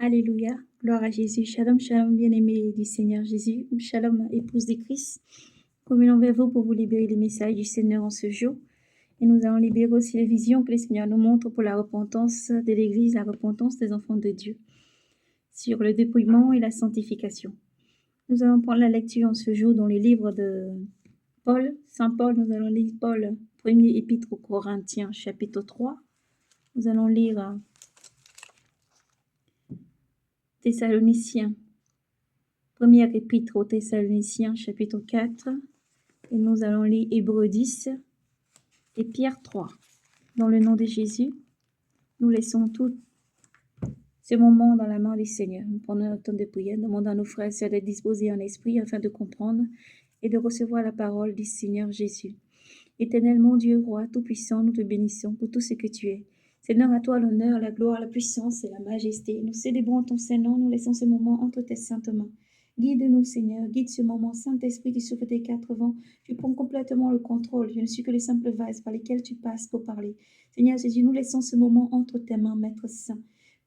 Alléluia, gloire à Jésus. Shalom, shalom, bien-aimés du Seigneur Jésus. Shalom, épouse de Christ. Communions vers vous pour vous libérer les messages du Seigneur en ce jour. Et nous allons libérer aussi les visions que le Seigneur nous montre pour la repentance de l'Église, la repentance des enfants de Dieu, sur le dépouillement et la sanctification. Nous allons prendre la lecture en ce jour dans le livre de Paul, Saint Paul. Nous allons lire Paul, premier épître aux Corinthiens, chapitre 3. Nous allons lire Thessaloniciens, première épître aux Thessaloniciens, chapitre 4. Et nous allons lire Hébreux 10 et Pierre 3. Dans le nom de Jésus, nous laissons tout ce moment dans la main du Seigneur. Nous prenons un temps de prière, demandons à nos frères et sœurs d'être disposés en esprit afin de comprendre et de recevoir la parole du Seigneur Jésus. Éternel mon Dieu, roi tout-puissant, nous te bénissons pour tout ce que tu es. Seigneur, à toi l'honneur, la gloire, la puissance et la majesté. Nous célébrons ton Saint-Nom, nous laissons ce moment entre tes saintes mains. Guide-nous, Seigneur, guide ce moment. Saint-Esprit, tu souffles tes 4 vents, tu prends complètement le contrôle. Je ne suis que le simple vase par lequel tu passes pour parler. Seigneur Jésus, nous laissons ce moment entre tes mains, Maître Saint.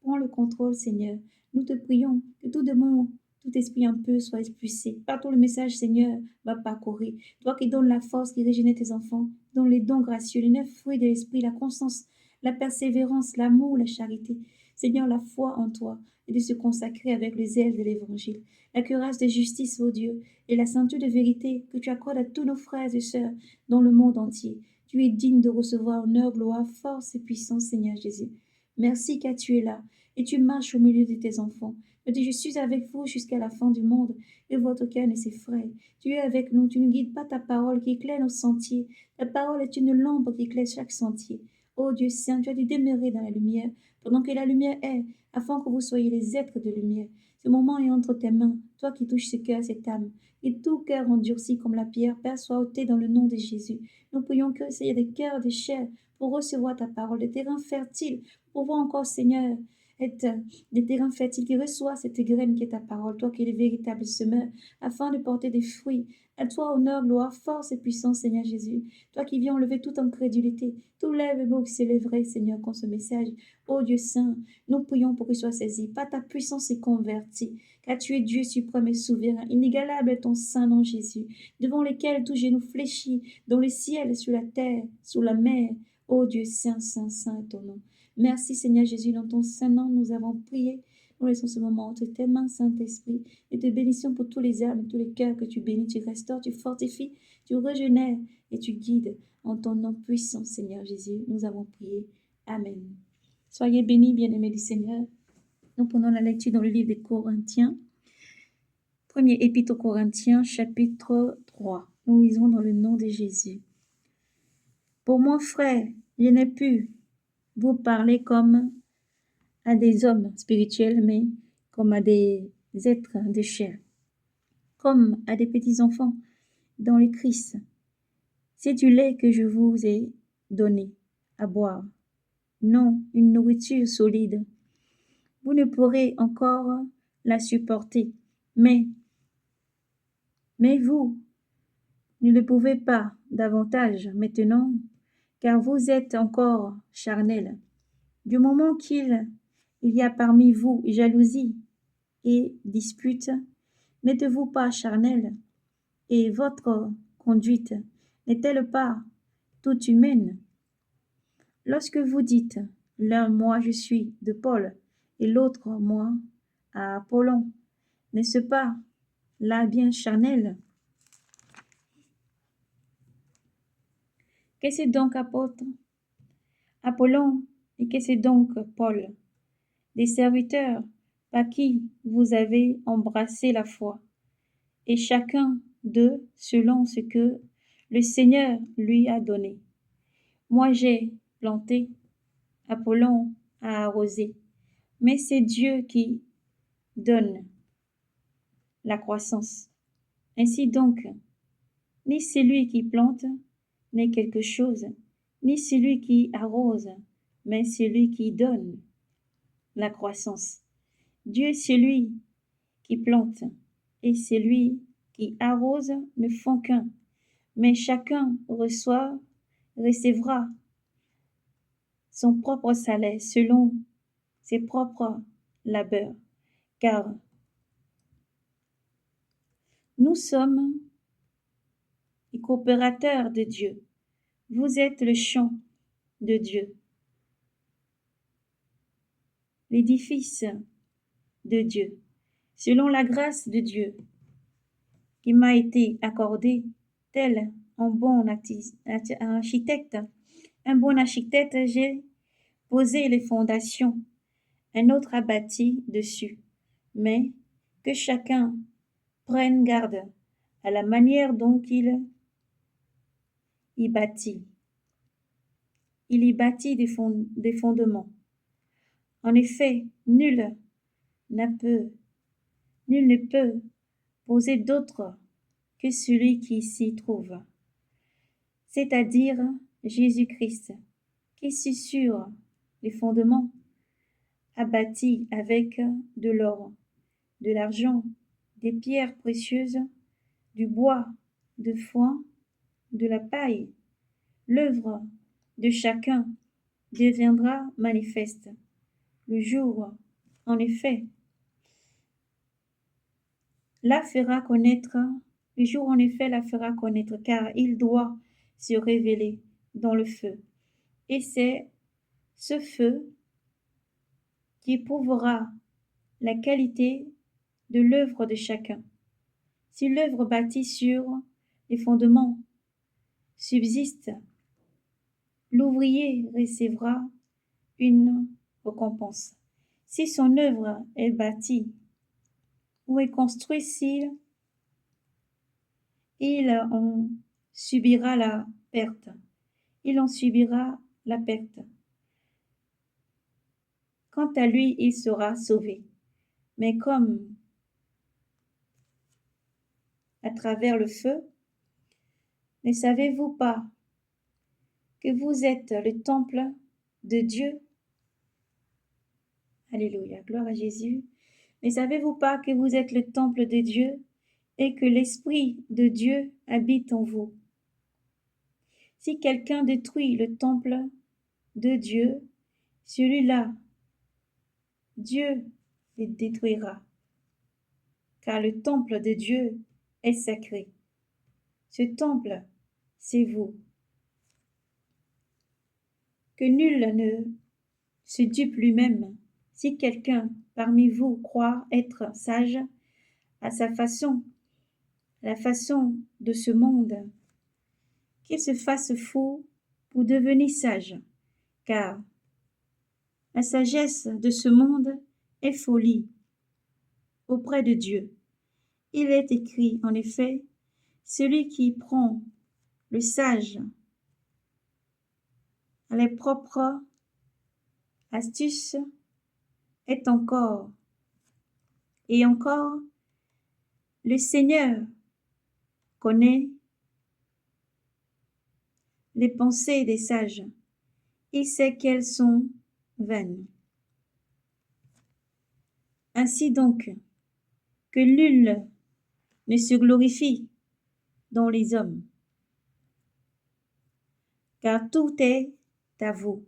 Prends le contrôle, Seigneur. Nous te prions que tout démon, tout esprit impur soit expulsé. Partout le message, Seigneur, va parcourir. Toi qui donnes la force, qui régénère tes enfants, donne les dons gracieux, les 9 fruits de l'esprit, la constance, la persévérance, l'amour, la charité. Seigneur, la foi en toi et de se consacrer avec le zèle de l'évangile. La cuirasse de justice, ô Dieu, et la ceinture de vérité que tu accordes à tous nos frères et sœurs dans le monde entier. Tu es digne de recevoir honneur, gloire, force et puissance, Seigneur Jésus. Merci car tu es là et tu marches au milieu de tes enfants. Je dis, je suis avec vous jusqu'à la fin du monde et votre cœur ne s'effraie. Tu es avec nous, tu ne guides pas ta parole qui éclaire nos sentiers. Ta parole est une lampe qui éclaire chaque sentier. Ô Dieu Saint, tu as dû demeurer dans la lumière pendant que la lumière est, afin que vous soyez les êtres de lumière. Ce moment est entre tes mains, toi qui touches ce cœur, cette âme. Et tout cœur endurci comme la pierre, Père, soit ôté dans le nom de Jésus. Nous prions que Seigneur des cœurs de chair pour recevoir ta parole, des terrains fertiles, pour voir encore, Seigneur, être des terrains fertiles qui reçoivent cette graine qui est ta parole, toi qui es le véritable semeur, afin de porter des fruits. À toi, honneur, gloire, force et puissance, Seigneur Jésus. Toi qui viens enlever toute incrédulité, tout lève mot qui s'élèverait, Seigneur, contre ce message. Ô Dieu Saint, nous prions pour qu'il soit saisi, par ta puissance et converti, car tu es Dieu suprême et souverain, inégalable est ton saint nom, Jésus, devant lesquels tout genou fléchit, dans le ciel, sur la terre, sous la mer. Ô Dieu Saint, Saint, Saint est ton nom. Merci Seigneur Jésus, dans ton saint nom, nous avons prié. Nous laissons ce moment entre tes mains, Saint-Esprit, et te bénissons pour tous les âmes, tous les cœurs que tu bénis, tu restaures, tu fortifies, tu régénères et tu guides. En ton nom puissant, Seigneur Jésus, nous avons prié. Amen. Soyez bénis, bien-aimés du Seigneur. Nous prenons la lecture dans le livre des Corinthiens. Premier épître aux Corinthiens, chapitre 3. Nous lisons dans le nom de Jésus. Pour moi, frère, je n'ai pu vous parler comme à des hommes spirituels, mais comme à des êtres de chair, comme à des petits enfants dans le Christ. C'est du lait que je vous ai donné à boire, non une nourriture solide. Vous ne pourrez encore la supporter, mais vous ne le pouvez pas davantage maintenant, car vous êtes encore charnels. Du moment qu'il y a parmi vous jalousie et dispute, n'êtes-vous pas charnel, et votre conduite n'est-elle pas toute humaine? Lorsque vous dites, l'un moi je suis de Paul, et l'autre moi à Apollon, n'est-ce pas là bien charnel? Qu'est-ce donc apôtre? Apollon, et qu'est-ce donc Paul? Des serviteurs par qui vous avez embrassé la foi, et chacun d'eux selon ce que le Seigneur lui a donné. Moi j'ai planté, Apollon a arrosé, mais c'est Dieu qui donne la croissance. Ainsi donc, ni celui qui plante n'est quelque chose, ni celui qui arrose, mais celui qui donne la croissance. Dieu, celui qui plante et celui qui arrose ne font qu'un, mais chacun recevra son propre salaire selon ses propres labeurs. car nous sommes les coopérateurs de Dieu. Vous êtes le champ de Dieu, l'édifice de Dieu, selon la grâce de Dieu qui m'a été accordée, tel un bon architecte. Un bon architecte, j'ai posé les fondations, un autre a bâti dessus, mais que chacun prenne garde à la manière dont il y bâtit. Il y bâtit des fondements. En effet, nul ne peut poser d'autre que celui qui s'y trouve, c'est-à-dire Jésus-Christ, qui sur les fondements a bâti avec de l'or, de l'argent, des pierres précieuses, du bois, de foin, de la paille. L'œuvre de chacun deviendra manifeste. Le jour, en effet, la fera connaître, car il doit se révéler dans le feu. Et c'est ce feu qui prouvera la qualité de l'œuvre de chacun. Si l'œuvre bâtie sur les fondements subsiste, l'ouvrier recevra une récompense. Si son œuvre est bâtie ou est construite, il en subira la perte. Quant à lui, il sera sauvé. Mais comme à travers le feu, ne savez-vous pas que vous êtes le temple de Dieu? Alléluia, gloire à Jésus. Ne savez-vous pas que vous êtes le temple de Dieu et que l'Esprit de Dieu habite en vous? Si quelqu'un détruit le temple de Dieu, celui-là, Dieu le détruira, car le temple de Dieu est sacré. Ce temple, c'est vous. Que nul ne se dupe lui-même. Si quelqu'un parmi vous croit être sage à sa façon, la façon de ce monde, qu'il se fasse fou pour devenir sage, car la sagesse de ce monde est folie auprès de Dieu. Il est écrit, en effet, celui qui prend le sage à les propres astuces est encore et encore le Seigneur connaît les pensées des sages. Il sait qu'elles sont vaines. Ainsi donc, que nul ne se glorifie dans les hommes, car tout est à vous,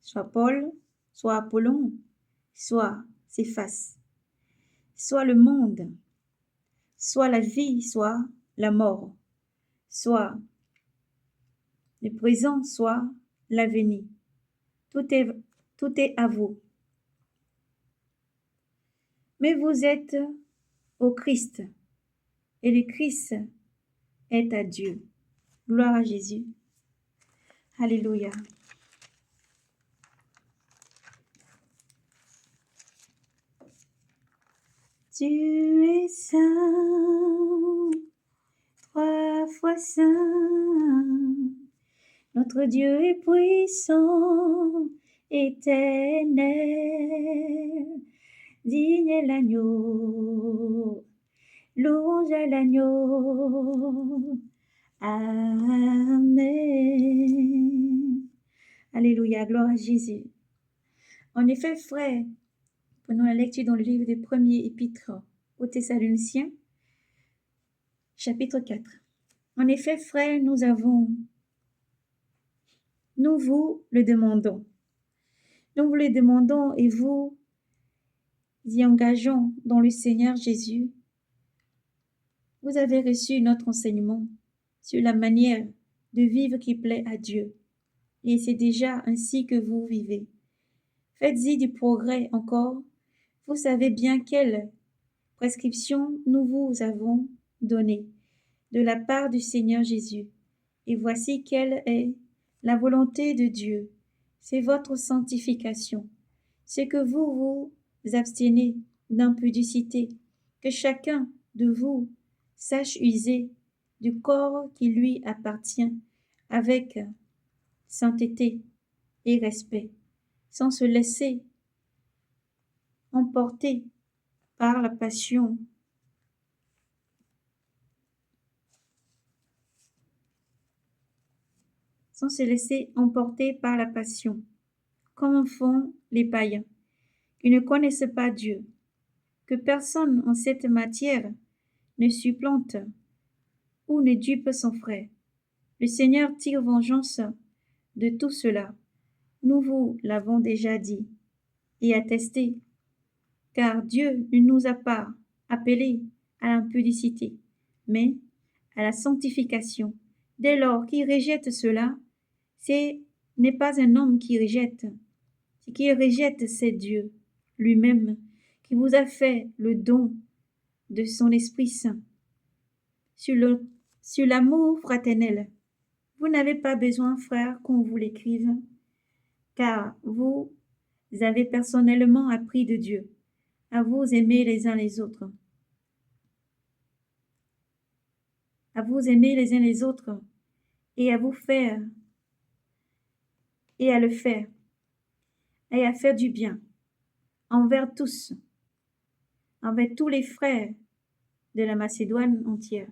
soit Paul, soit Apollon, soit Céphas, soit le monde, soit la vie, soit la mort, soit le présent, soit l'avenir. Tout est à vous. Mais vous êtes au Christ, et le Christ est à Dieu. Gloire à Jésus. Alléluia. Tu es saint, 3 fois saint. Notre Dieu est puissant, éternel. Digne est l'agneau, louange à l'agneau. Amen. Alléluia, gloire à Jésus. En effet, frères, prenons la lecture dans le livre des premiers épîtres aux Thessaloniciens, chapitre 4. En effet, frères, nous vous le demandons. Nous vous le demandons et vous y engageons dans le Seigneur Jésus, vous avez reçu notre enseignement sur la manière de vivre qui plaît à Dieu, et c'est déjà ainsi que vous vivez. Faites-y du progrès encore. Vous savez bien quelle prescription nous vous avons donnée de la part du Seigneur Jésus. Et voici quelle est la volonté de Dieu. C'est votre sanctification. C'est que vous vous abstenez d'impudicité, que chacun de vous sache user du corps qui lui appartient avec sainteté et respect, sans se laisser emporter par la passion. Sans se laisser emporter par la passion, comme font les païens, qui ne connaissent pas Dieu. Que personne en cette matière ne supplante ou ne dupe son frère. Le Seigneur tire vengeance de tout cela. Nous vous l'avons déjà dit et attesté, car Dieu ne nous a pas appelés à l'impudicité, mais à la sanctification. Dès lors qu'il rejette cela, ce n'est pas un homme qui rejette. Ce qui rejette, c'est Dieu lui-même, qui vous a fait le don de son Esprit Saint. Sur l'amour fraternel, vous n'avez pas besoin, frères, qu'on vous l'écrive, car vous avez personnellement appris de Dieu à vous aimer les uns les autres. À vous aimer les uns les autres et à vous faire et à le faire et à faire du bien envers tous, envers tous les frères de la Macédoine entière.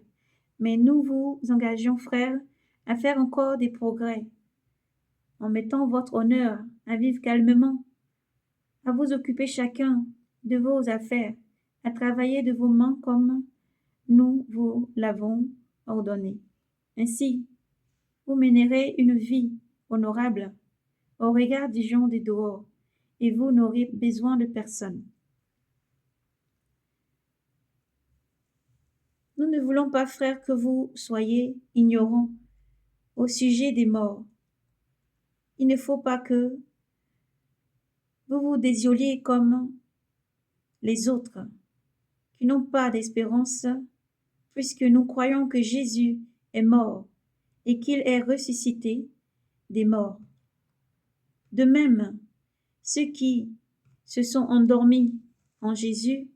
Mais nous vous engageons, frères, à faire encore des progrès, en mettant votre honneur à vivre calmement, à vous occuper chacun de vos affaires, à travailler de vos mains comme nous vous l'avons ordonné. Ainsi, vous mènerez une vie honorable au regard des gens de dehors, et vous n'aurez besoin de personne. Nous ne voulons pas, frères, que vous soyez ignorants au sujet des morts. Il ne faut pas que vous vous désoliez comme les autres, qui n'ont pas d'espérance, puisque nous croyons que Jésus est mort et qu'il est ressuscité des morts. De même, ceux qui se sont endormis en Jésus,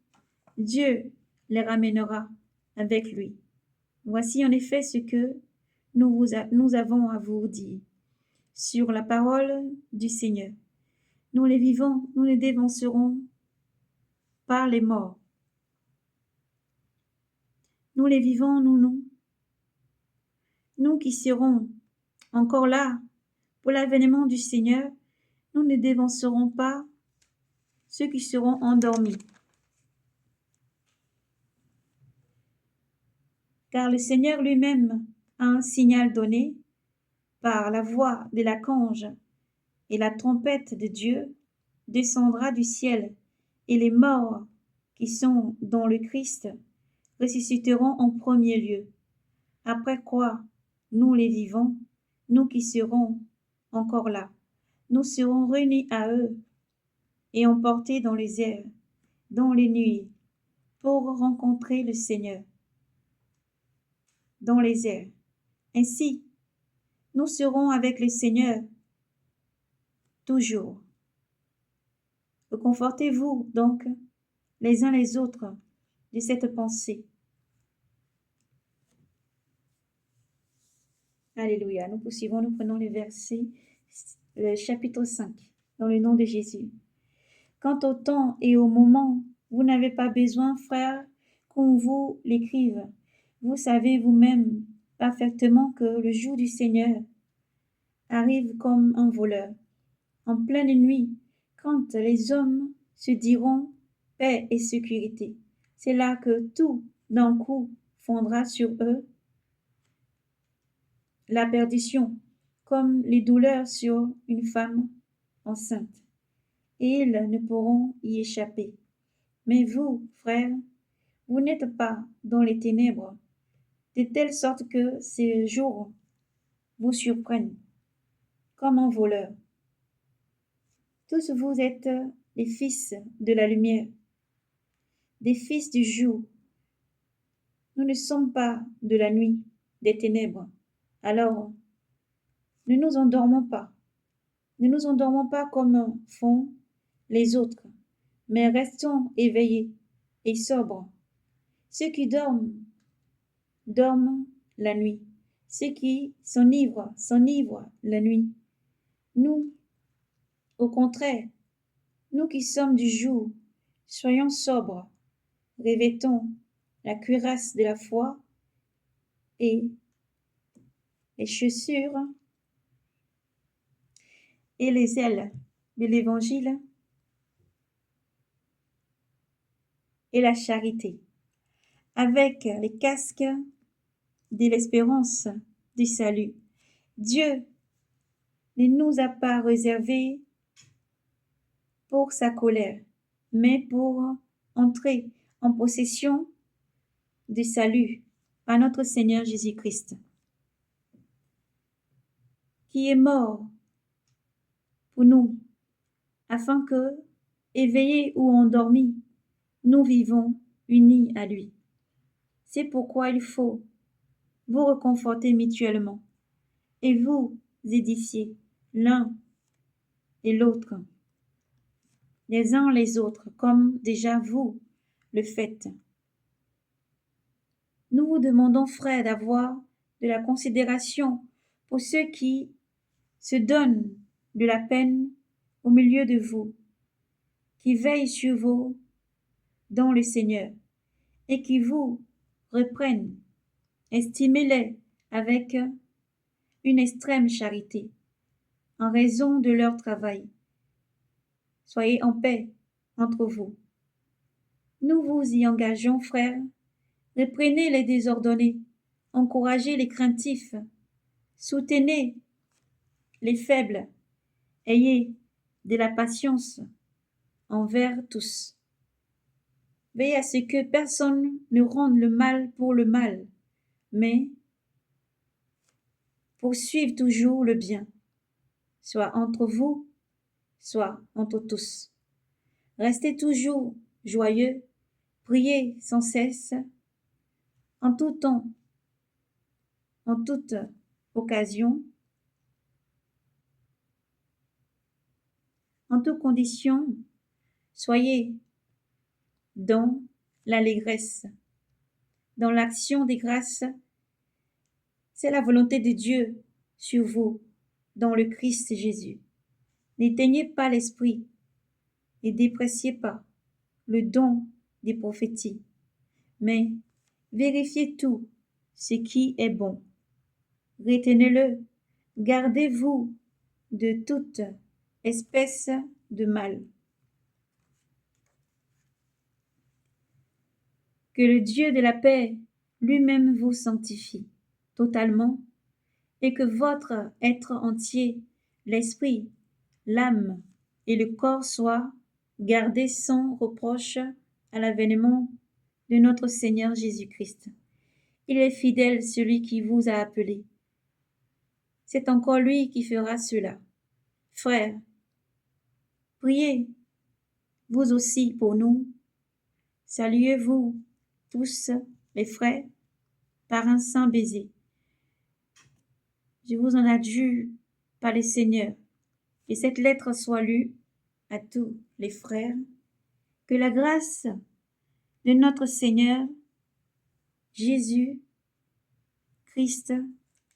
Dieu les ramènera avec lui. Voici en effet ce que nous avons à vous dire sur la parole du Seigneur. Nous les vivons, nous les dévancerons par les morts. Nous les vivons, nous qui serons encore là pour l'avènement du Seigneur, nous ne dévancerons pas ceux qui seront endormis. Car le Seigneur lui-même a un signal donné par la voix de l'archange et la trompette de Dieu descendra du ciel, et les morts qui sont dans le Christ ressusciteront en premier lieu. Après quoi, nous les vivants, nous qui serons encore là, nous serons réunis à eux et emportés dans les airs, dans les nuits, pour rencontrer le Seigneur dans les airs. Ainsi, nous serons avec le Seigneur toujours. Reconfortez-vous donc les uns les autres de cette pensée. Alléluia. Nous poursuivons, nous prenons les versets, le chapitre 5, dans le nom de Jésus. Quant au temps et au moment, vous n'avez pas besoin, frères, qu'on vous l'écrive. Vous savez vous-même parfaitement que le jour du Seigneur arrive comme un voleur, en pleine nuit, quand les hommes se diront paix et sécurité. C'est là que tout d'un coup fondra sur eux la perdition, comme les douleurs sur une femme enceinte, et ils ne pourront y échapper. Mais vous, frères, vous n'êtes pas dans les ténèbres, de telle sorte que ces jours vous surprennent comme un voleur. Tous vous êtes les fils de la lumière, des fils du jour. Nous ne sommes pas de la nuit, des ténèbres. Alors, ne nous endormons pas. Ne nous endormons pas comme font les autres, mais restons éveillés et sobres. Ceux qui dorment, dorment la nuit. Ceux qui s'enivrent la nuit. Nous, au contraire, nous qui sommes du jour, soyons sobres, revêtons la cuirasse de la foi et les chaussures et les ailes de l'évangile et la charité, avec les casques de l'espérance du salut. Dieu ne nous a pas réservé pour sa colère, mais pour entrer en possession du salut par notre Seigneur Jésus-Christ, qui est mort pour nous, afin que, éveillés ou endormis, nous vivons unis à lui. C'est pourquoi il faut vous réconforter mutuellement et vous édifier l'un et l'autre, les uns les autres, comme déjà vous le faites. Nous vous demandons, frères, d'avoir de la considération pour ceux qui se donnent de la peine au milieu de vous, qui veillent sur vous dans le Seigneur et qui vous reprennent. Estimez-les avec une extrême charité, en raison de leur travail. Soyez en paix entre vous. Nous vous y engageons, frères. Reprenez les désordonnés, encouragez les craintifs, soutenez les faibles, ayez de la patience envers tous. Veillez à ce que personne ne rende le mal pour le mal, mais poursuive toujours le bien, soit entre vous, soit entre tous. Restez toujours joyeux, priez sans cesse, en tout temps, en toute occasion, en toute condition, soyez dans l'allégresse, dans l'action des grâces. C'est la volonté de Dieu sur vous, dans le Christ Jésus. N'éteignez pas l'esprit et dépréciez pas le don des prophéties, mais vérifiez tout ce qui est bon. Retenez-le, gardez-vous de toute espèce de mal. Que le Dieu de la paix lui-même vous sanctifie totalement et que votre être entier, l'esprit, l'âme et le corps soient gardés sans reproche à l'avènement de notre Seigneur Jésus-Christ. Il est fidèle, celui qui vous a appelé. C'est encore lui qui fera cela. Frères, priez, vous aussi pour nous. Saluez-vous tous les frères par un saint baiser. Je vous en adjure par le Seigneur, et cette lettre soit lue à tous les frères. Que la grâce de notre Seigneur Jésus-Christ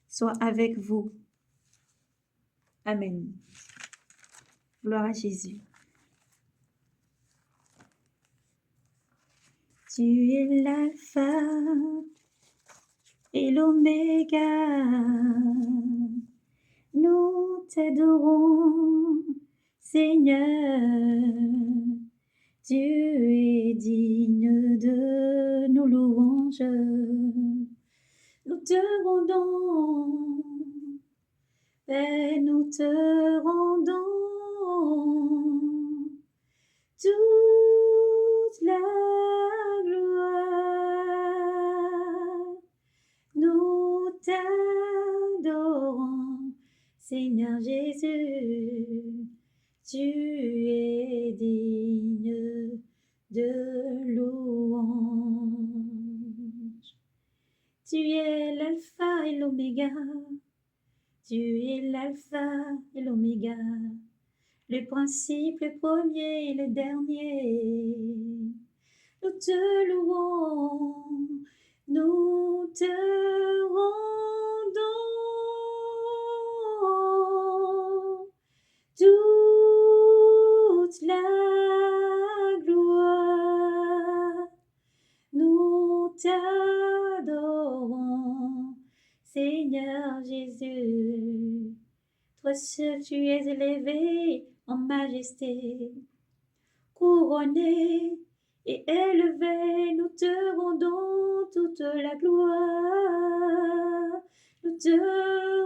soit avec vous. Amen. Gloire à Jésus. Tu es l'alpha et l'oméga. Nous t'adorons, Seigneur. Tu es digne de nos louanges. Nous te rendons, et nous te rendons toute la Seigneur Jésus, tu es digne de louange. Tu es l'alpha et l'oméga, tu es l'alpha et l'oméga, le principe, le premier et le dernier. Nous te louons, nous te rendons toute la gloire. Nous t'adorons, Seigneur Jésus. Toi seul tu es élevé en majesté, couronné et élevé, nous te rendons toute la gloire. Nous te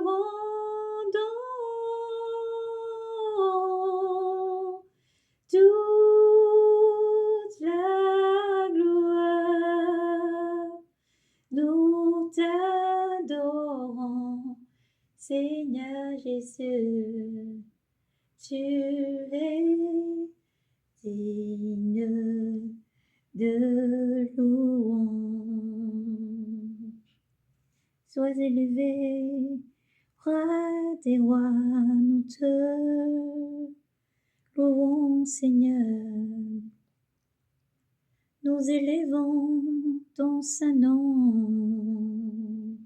rendons toute la gloire. Nous t'adorons, Seigneur Jésus. Tu es digne de louange. Sois élevé, roi des rois, nous te louons, Seigneur. Nous élevons ton saint nom,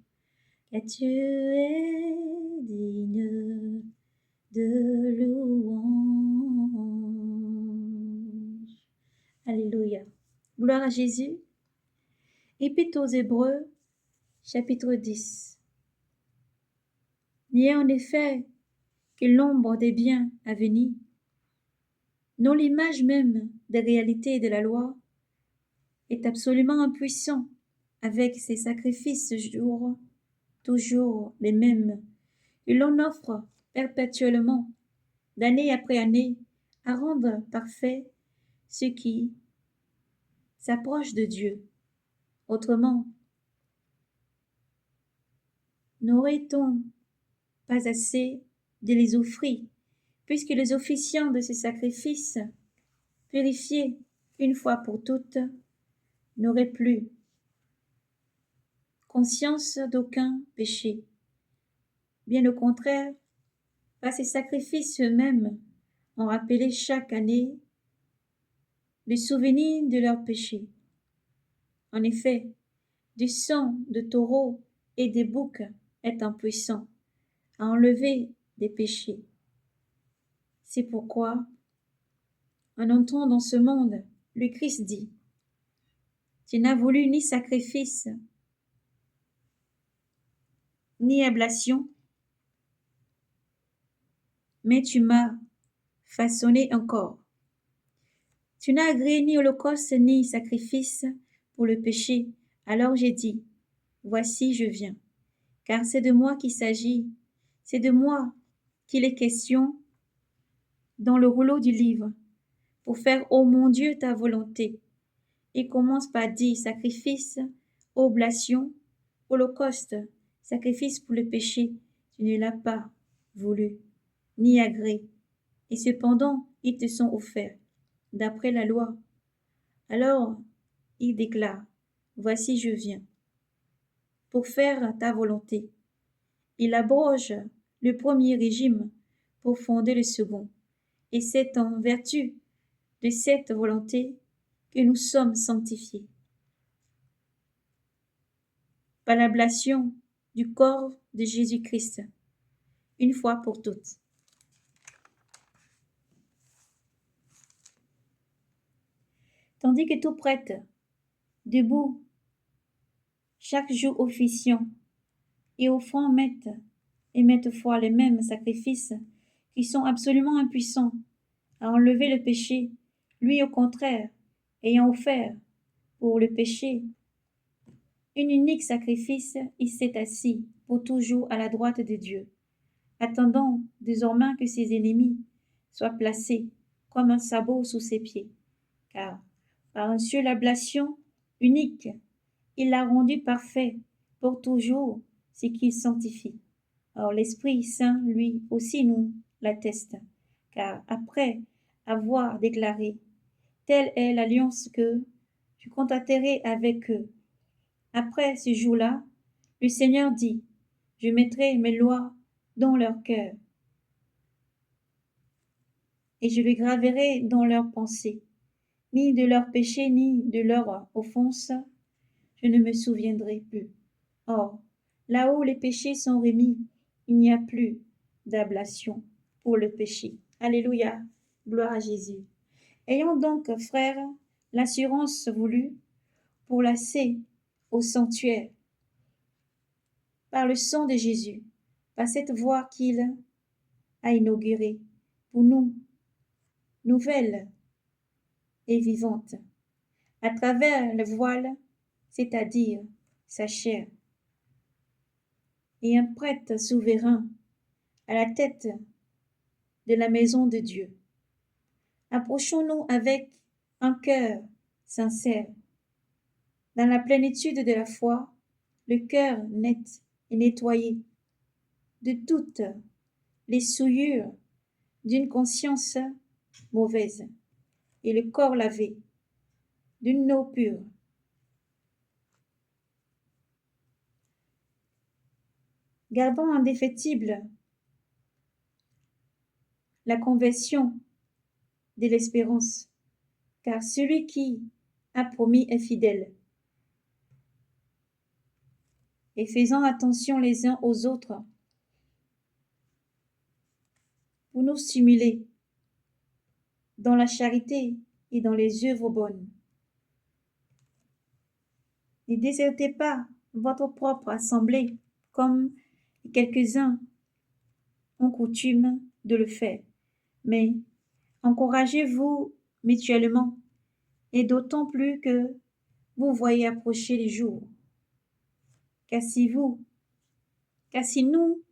car tu es digne de louange. Alléluia. Gloire à Jésus. Épître aux Hébreux, chapitre 10. N'ayez en effet que l'ombre des biens à venir, non l'image même des réalités de la loi, est absolument impuissant avec ses sacrifices toujours les mêmes, que l'on offre perpétuellement, d'année après année, à rendre parfait ce qui s'approche de Dieu. Autrement, n'aurait-on pas assez de les offrir, puisque les officiants de ces sacrifices, purifiés une fois pour toutes, n'auraient plus conscience d'aucun péché. Bien au contraire, par ces sacrifices eux-mêmes ont rappelé chaque année le souvenir de leurs péchés. En effet, du sang de taureaux et des boucs est impuissant à enlever des péchés. C'est pourquoi, en entrant dans ce monde, le Christ dit: Tu n'as voulu ni sacrifice, ni ablation, mais tu m'as façonné un corps. Tu n'as agréé ni holocauste ni sacrifice pour le péché. Alors j'ai dit: Voici, je viens. Car c'est de moi qu'il s'agit, c'est de moi qu'il est question dans le rouleau du livre, pour faire, ô mon Dieu, ta volonté. Il commence par dire sacrifice, oblation, holocauste, sacrifice pour le péché. Tu ne l'as pas voulu, ni agréé. Et cependant, ils te sont offerts, d'après la loi. Alors, il déclare: Voici, je viens, pour faire ta volonté. Il abroge le premier régime pour fonder le second. Et c'est en vertu de cette volonté que nous sommes sanctifiés par l'ablation du corps de Jésus-Christ, une fois pour toutes. Tandis que tout prêtre, debout, chaque jour officiant, et offrant maintes et maintes fois les mêmes sacrifices qui sont absolument impuissants à enlever le péché, lui au contraire, ayant offert pour le péché un unique sacrifice, il s'est assis pour toujours à la droite de Dieu, attendant désormais que ses ennemis soient placés comme un sabot sous ses pieds, car par une seule ablation unique, il l'a rendu parfait pour toujours ce qu'il sanctifie. Or l'Esprit Saint, lui aussi, nous l'atteste, car après avoir déclaré « Telle est l'alliance que je contracterai avec eux », après ce jour-là, le Seigneur dit « Je mettrai mes lois dans leur cœur et je les graverai dans leurs pensées. Ni de leurs péchés, ni de leurs offenses, je ne me souviendrai plus. Or, là où les péchés sont remis, il n'y a plus d'ablation pour le péché. » Alléluia, gloire à Jésus. Ayons donc, frères, l'assurance voulue pour l'accès au sanctuaire par le sang de Jésus, par cette voie qu'il a inaugurée pour nous, nouvelle et vivante, à travers le voile, c'est-à-dire sa chair, et un prêtre souverain à la tête de la maison de Dieu. Approchons-nous avec un cœur sincère, dans la plénitude de la foi, le cœur net et nettoyé de toutes les souillures d'une conscience mauvaise et le corps lavé d'une eau pure. Gardons indéfectible la conversion de l'espérance, car celui qui a promis est fidèle. Et faisant attention les uns aux autres pour nous stimuler dans la charité et dans les œuvres bonnes. Ne désertez pas votre propre assemblée comme quelques-uns ont coutume de le faire, mais encouragez-vous mutuellement, et d'autant plus que vous voyez approcher les jours. Car si nous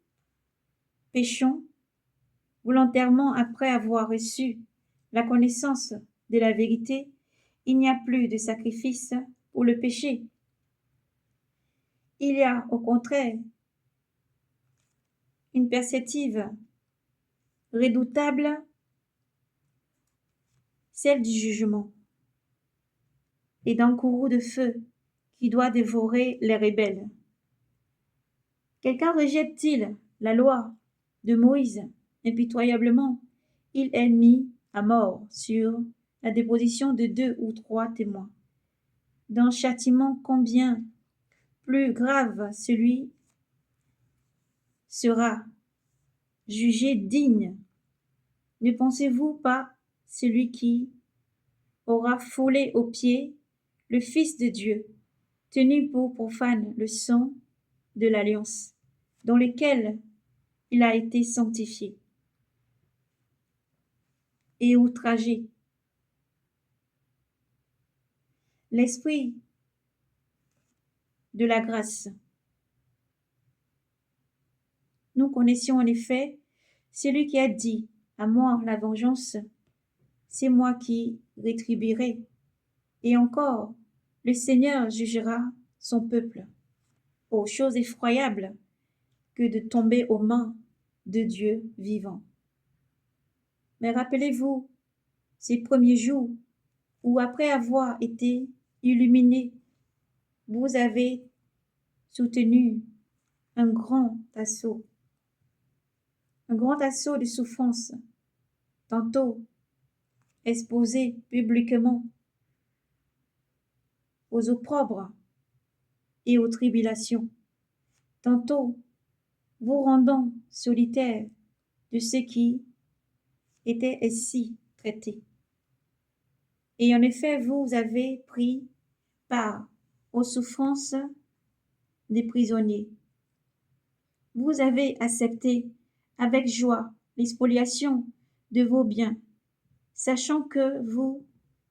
péchons volontairement après avoir reçu la connaissance de la vérité, il n'y a plus de sacrifice pour le péché. Il y a au contraire une perspective redoutable, celle du jugement, et d'un courroux de feu qui doit dévorer les rebelles. Quelqu'un rejette-t-il la loi de Moïse impitoyablement, il est mis à mort sur la déposition de 2 ou 3 témoins. D'un châtiment combien plus grave celui sera jugé digne. Ne pensez-vous pas celui qui aura foulé aux pieds le Fils de Dieu, tenu pour profane le sang de l'alliance, dans lequel il a été sanctifié et outragé. L'Esprit de la grâce. Nous connaissions en effet celui qui a dit « À moi la vengeance, c'est moi qui rétribuerai. » Et encore, le Seigneur jugera son peuple. Oh, chose effroyable que de tomber aux mains de Dieu vivant. Mais rappelez-vous ces premiers jours où, après avoir été illuminés, vous avez soutenu un grand assaut de souffrance, tantôt exposé publiquement aux opprobres et aux tribulations, tantôt vous rendant solitaires de ceux qui étaient ainsi traités. Et en effet, vous avez pris part aux souffrances des prisonniers. Vous avez accepté avec joie l'expoliation de vos biens, sachant que vous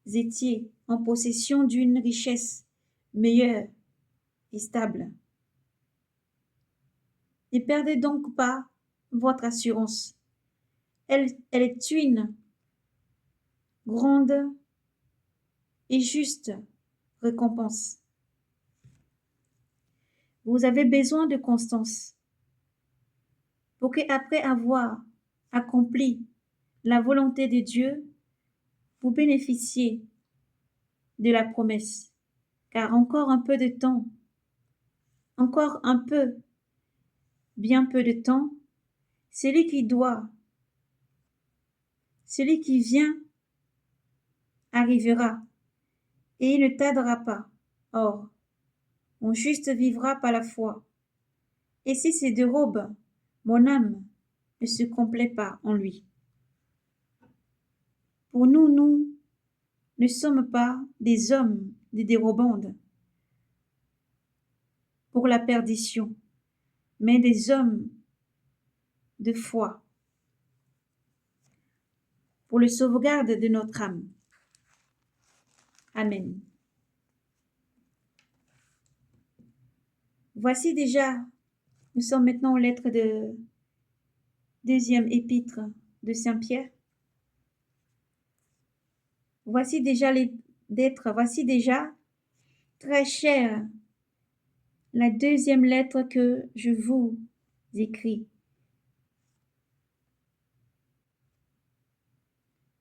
étiez en possession d'une richesse meilleure et stable. Ne perdez donc pas votre assurance. Elle est une grande et juste récompense. Vous avez besoin de constance. pour qu'après avoir accompli la volonté de Dieu, vous bénéficiez de la promesse. Car encore un peu de temps, encore un peu, bien peu de temps, celui qui doit, celui qui vient, arrivera, et il ne tardera pas. Or, mon juste vivra par la foi. Et si se dérobe, mon âme ne se complaît pas en lui. Pour nous, nous ne sommes pas des hommes de dérobandes pour la perdition, mais des hommes de foi pour le sauvegarde de notre âme. Amen. Voici déjà, nous sommes maintenant aux lettres de deuxième épître de Saint Pierre. Voici déjà très chère la deuxième lettre que je vous écris.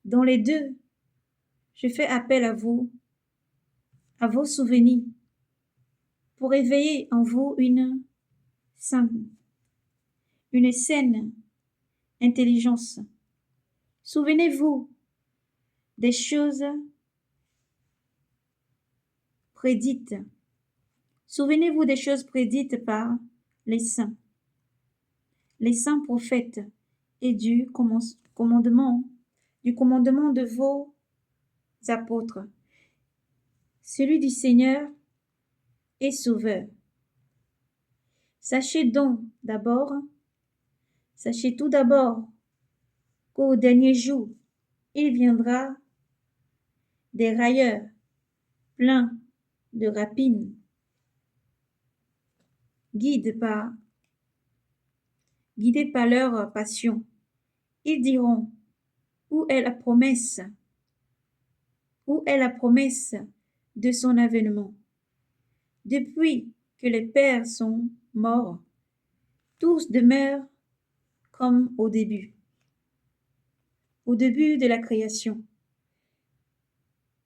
Dans les deux, je fais appel à vous, à vos souvenirs, pour éveiller en vous une saine intelligence. Souvenez-vous des choses prédites. Souvenez-vous des choses prédites par les saints prophètes, et du commandement de vos apôtres, celui du Seigneur et Sauveur. Sachez tout d'abord qu'au dernier jour, il viendra des railleurs pleins de rapines, guidés par leur passion. Ils diront, où est la promesse de son avènement? Depuis que les pères sont morts, tous demeurent comme au début de la création.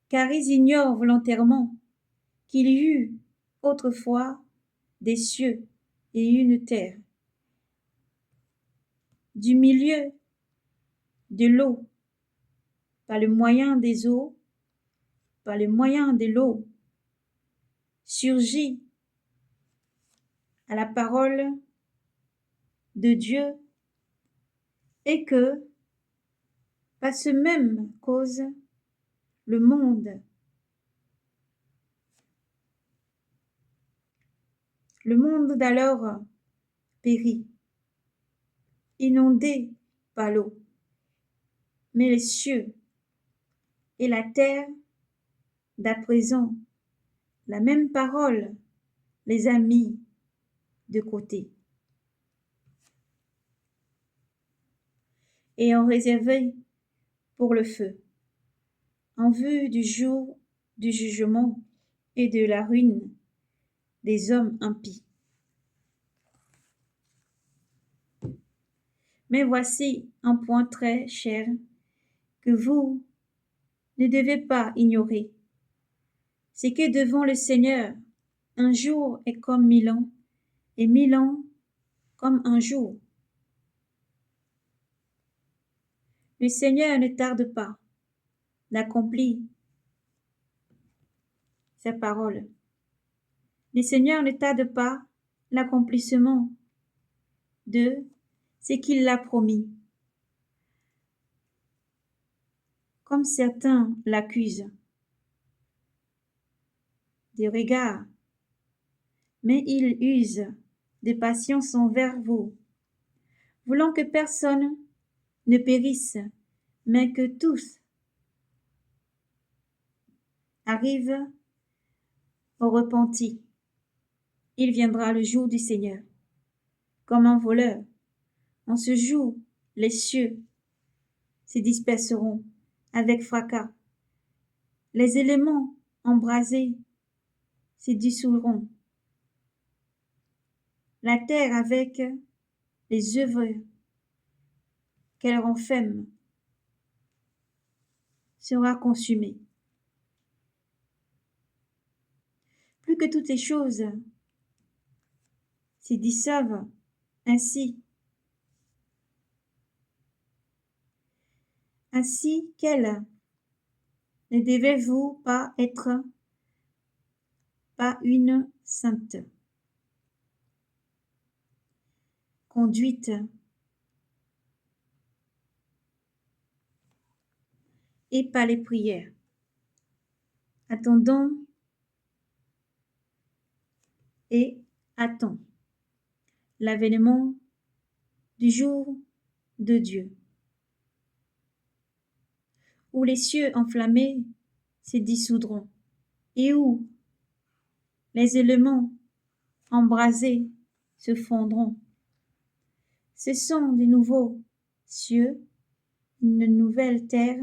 Car ils ignorent volontairement qu'il y eut autrefois des cieux et une terre. Du milieu de l'eau, par le moyen de l'eau, surgit à la parole de Dieu, et que, par ce même cause, le monde d'alors périt, inondé par l'eau. Mais les cieux et la terre, d'à présent, la même parole les a mis de côté et ont réservé pour le feu, en vue du jour du jugement et de la ruine des hommes impies. Mais voici un point très cher que vous ne devez pas ignorer. C'est que devant le Seigneur, un jour est comme 1000 ans, et 1000 ans comme un jour. Le Seigneur ne tarde pas d'accomplir sa parole. Le Seigneur ne tarde pas l'accomplissement de ce qu'il a promis. Comme certains l'accusent des regards, mais il use de patience envers vous, voulant que personne ne périsse, mais que tous arrivent au repenti. Il viendra le jour du Seigneur, comme un voleur. En ce jour, les cieux se disperseront avec fracas. Les éléments embrasés se dissoudront. La terre avec les œuvres qu'elle renferme sera consumée. Plus que toutes les choses se dissolvent ainsi qu'elle ne devez-vous pas être pas une sainte, conduite et par les prières. Attendons et attends l'avènement du jour de Dieu, où les cieux enflammés se dissoudront et où les éléments embrasés se fondront. Ce sont de nouveaux cieux, une nouvelle terre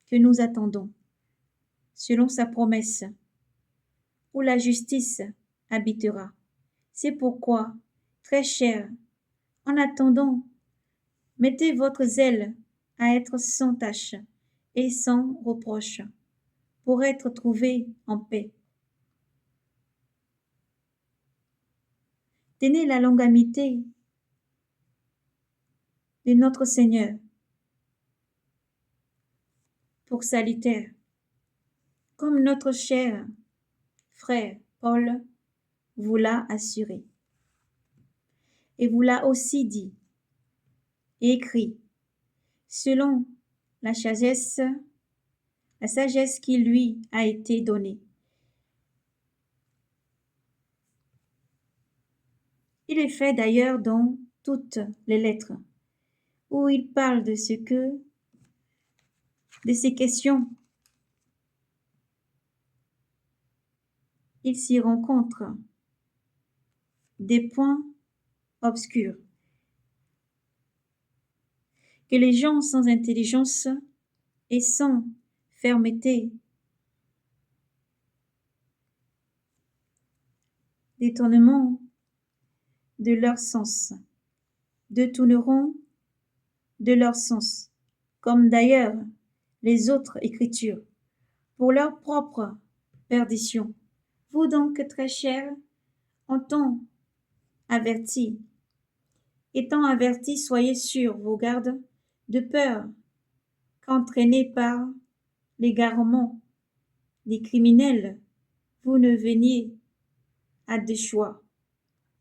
que nous attendons, selon sa promesse, où la justice habitera. C'est pourquoi, très chers, en attendant, mettez votre zèle à être sans tache et sans reproche, pour être trouvés en paix. Tenez la longanimité de notre Seigneur pour salutaire, comme notre cher frère Paul vous l'a assuré et vous l'a aussi dit et écrit, selon la sagesse qui lui a été donnée. Il est fait d'ailleurs dans toutes les lettres, où il parle de ces questions. Il s'y rencontre des points obscurs que les gens sans intelligence et sans fermeté détournement de leur sens, détourneront de leur sens, comme d'ailleurs les autres écritures, pour leur propre perdition. Vous donc, très chers, étant avertis, soyez sur vos gardes, de peur qu'entraînés par l'égarement des criminels, vous ne veniez à des choix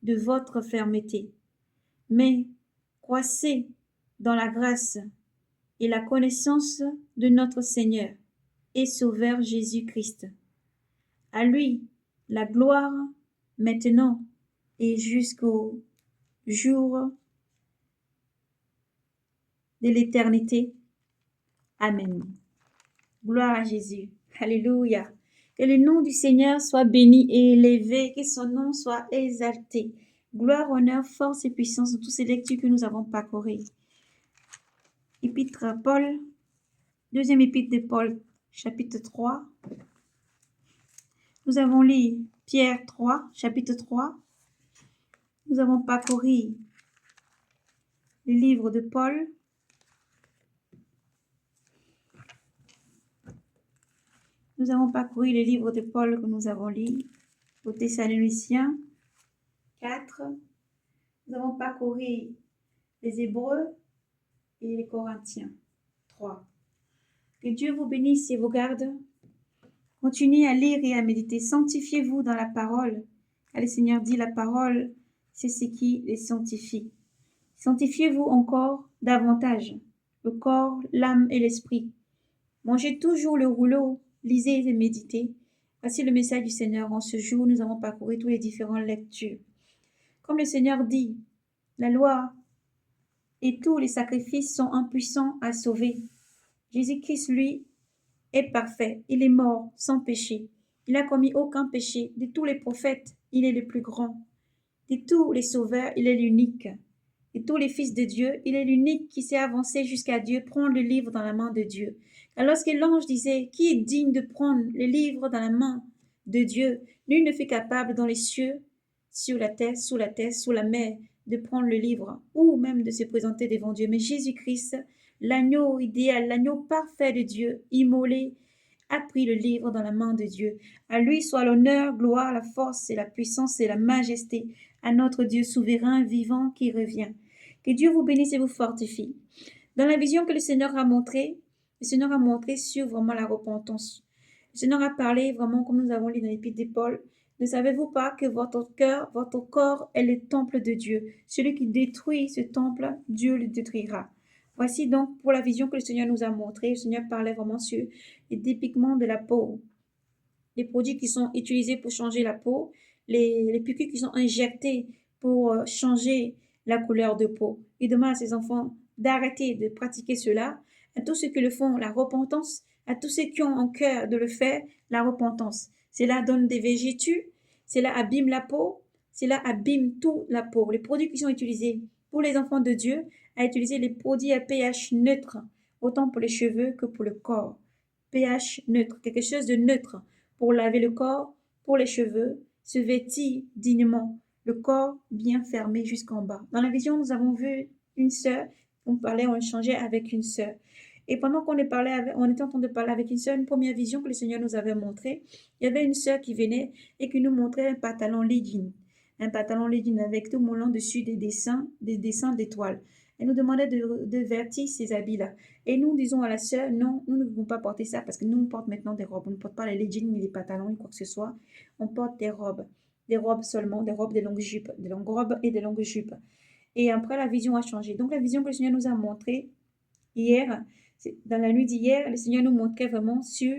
de votre fermeté, mais croissez dans la grâce et la connaissance de notre Seigneur et Sauveur Jésus-Christ. À lui la gloire maintenant et jusqu'au jour de l'éternité. Amen. Gloire à Jésus. Alléluia. Que le nom du Seigneur soit béni et élevé, que son nom soit exalté. Gloire, honneur, force et puissance de toutes ces lectures que nous avons parcourues. Épître à Paul, deuxième épître de Paul, chapitre 3. Nous avons lu Pierre 3, chapitre 3. Nous avons parcouru le livre de Paul. Nous avons parcouru le livre de Paul que nous avons lu aux Thessaloniciens 4. Nous avons parcouru les Hébreux et les Corinthiens 3. Que Dieu vous bénisse et vous garde. Continuez à lire et à méditer. Sanctifiez-vous dans la parole. Car le Seigneur dit, la parole, c'est ce qui les sanctifie. Sanctifiez-vous encore davantage, le corps, l'âme et l'esprit. Mangez toujours le rouleau, lisez et méditez. Voici le message du Seigneur. En ce jour, nous avons parcouru toutes les différentes lectures. Comme le Seigneur dit, la loi et tous les sacrifices sont impuissants à sauver. Jésus-Christ, lui, est parfait. Il est mort sans péché. Il n'a commis aucun péché. De tous les prophètes, il est le plus grand. De tous les sauveurs, il est l'unique. De tous les fils de Dieu, il est l'unique qui s'est avancé jusqu'à Dieu, prendre le livre dans la main de Dieu. Car lorsque l'ange disait, qui est digne de prendre le livre dans la main de Dieu, nul ne fut capable dans les cieux, sur la terre, sous la terre, sous la mer, de prendre le livre ou même de se présenter devant Dieu. Mais Jésus-Christ, l'agneau idéal, l'agneau parfait de Dieu, immolé, a pris le livre dans la main de Dieu. À lui soit l'honneur, gloire, la force et la puissance et la majesté, à notre Dieu souverain, vivant, qui revient. Que Dieu vous bénisse et vous fortifie. Dans la vision que le Seigneur a montrée, le Seigneur a montré sur vraiment la repentance. Le Seigneur a parlé vraiment, comme nous avons lu dans l'Épître de Paul, ne savez-vous pas que votre cœur, votre corps est le temple de Dieu? Celui qui détruit ce temple, Dieu le détruira. Voici donc pour la vision que le Seigneur nous a montrée. Le Seigneur parlait vraiment sur les dépigments de la peau, les produits qui sont utilisés pour changer la peau, les piqûres qui sont injectées pour changer la couleur de peau. Il demande à ses enfants d'arrêter de pratiquer cela. À tous ceux qui le font, la repentance. À tous ceux qui ont en cœur de le faire, la repentance. Cela donne des végétus, cela abîme la peau, cela abîme toute la peau. Les produits qui sont utilisés pour les enfants de Dieu, à utiliser les produits à pH neutre, autant pour les cheveux que pour le corps. pH neutre, quelque chose de neutre pour laver le corps, pour les cheveux, se vêtir dignement, le corps bien fermé jusqu'en bas. Dans la vision, nous avons vu une sœur, on parlait, on échangeait avec une sœur. Et pendant qu'on on était en train de parler avec une sœur, une première vision que le Seigneur nous avait montrée, il y avait une sœur qui venait et qui nous montrait un pantalon legging. Un pantalon legging avec tout mon long dessus des dessins d'étoiles. Elle nous demandait de vertir ces habits-là. Et nous disons à la sœur, non, nous ne pouvons pas porter ça parce que nous, on porte maintenant des robes. On ne porte pas les leggings ni les pantalons ni quoi que ce soit. On porte des robes seulement, des robes, des longues jupes, des longues robes et des longues jupes. Et après, la vision a changé. Donc, la vision que le Seigneur nous a montrée hier, dans la nuit d'hier, le Seigneur nous montrait vraiment sur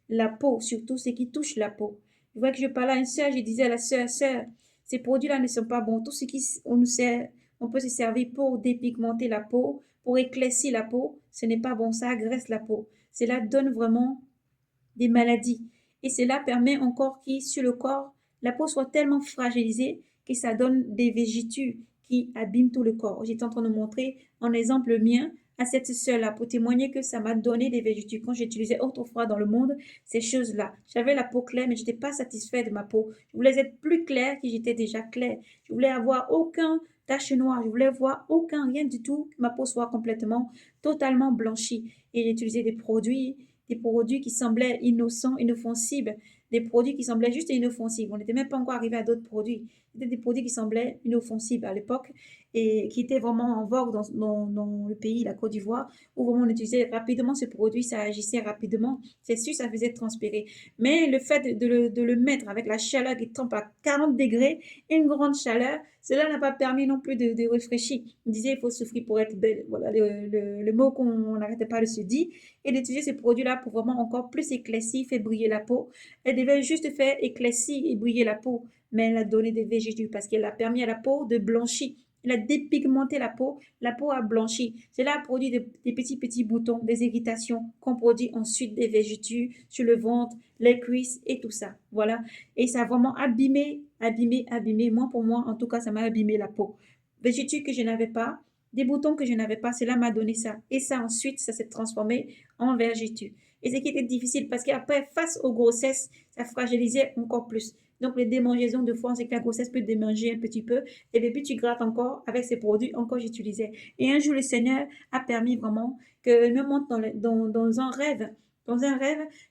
la peau, sur tout ce qui touche la peau. Je vois que je parlais à une sœur, je disais à la sœur, ces produits-là ne sont pas bons. Tout ce qui on nous sert, on peut se servir pour dépigmenter la peau, pour éclaircir la peau. Ce n'est pas bon, ça agresse la peau. Cela donne vraiment des maladies. Et cela permet encore que sur le corps, la peau soit tellement fragilisée que ça donne des végétus qui abîment tout le corps. J'étais en train de montrer un exemple mien à cette sœur-là pour témoigner que ça m'a donné des végétus. Quand j'utilisais autrefois dans le monde ces choses-là, j'avais la peau claire, mais je n'étais pas satisfaite de ma peau. Je voulais être plus claire que j'étais déjà claire. Je voulais avoir aucun tache noire. Je voulais voir aucun, rien du tout, que ma peau soit complètement, totalement blanchie. Et j'ai utilisé des produits qui semblaient innocents, inoffensibles, des produits qui semblaient juste inoffensifs. On n'était même pas encore arrivé à d'autres produits. C'était des produits qui semblaient inoffensifs à l'époque et qui étaient vraiment en vogue dans le pays, la Côte d'Ivoire, où vraiment on utilisait rapidement ce produit, ça agissait rapidement. C'est sûr, ça faisait transpirer. Mais le fait de le mettre avec la chaleur qui tombe à 40 degrés, une grande chaleur, cela n'a pas permis non plus de réfléchir. On disait il faut souffrir pour être belle. Voilà le mot qu'on n'arrêtait pas de se dire. Et d'utiliser ces produits-là pour vraiment encore plus éclaircir, faire briller la peau. Elle devait juste faire éclaircir et briller la peau, mais elle a donné des végétus parce qu'elle a permis à la peau de blanchir. Elle a dépigmenté la peau a blanchi. Cela a produit des petits boutons, des irritations qu'on produit ensuite des végétus sur le ventre, les cuisses et tout ça. Voilà. Et ça a vraiment abîmé. Moi, pour moi, en tout cas, ça m'a abîmé la peau. Végétus que je n'avais pas, des boutons que je n'avais pas, cela m'a donné ça. Et ça, ensuite, ça s'est transformé en vergeture. Et ce qui était difficile, parce qu'après, face aux grossesses, ça fragilisait encore plus. Donc, les démangeaisons de foie, c'est que la grossesse peut démanger un petit peu. Et puis, tu grattes encore avec ces produits, encore j'utilisais. Et un jour, le Seigneur a permis vraiment que me montre dans un rêve,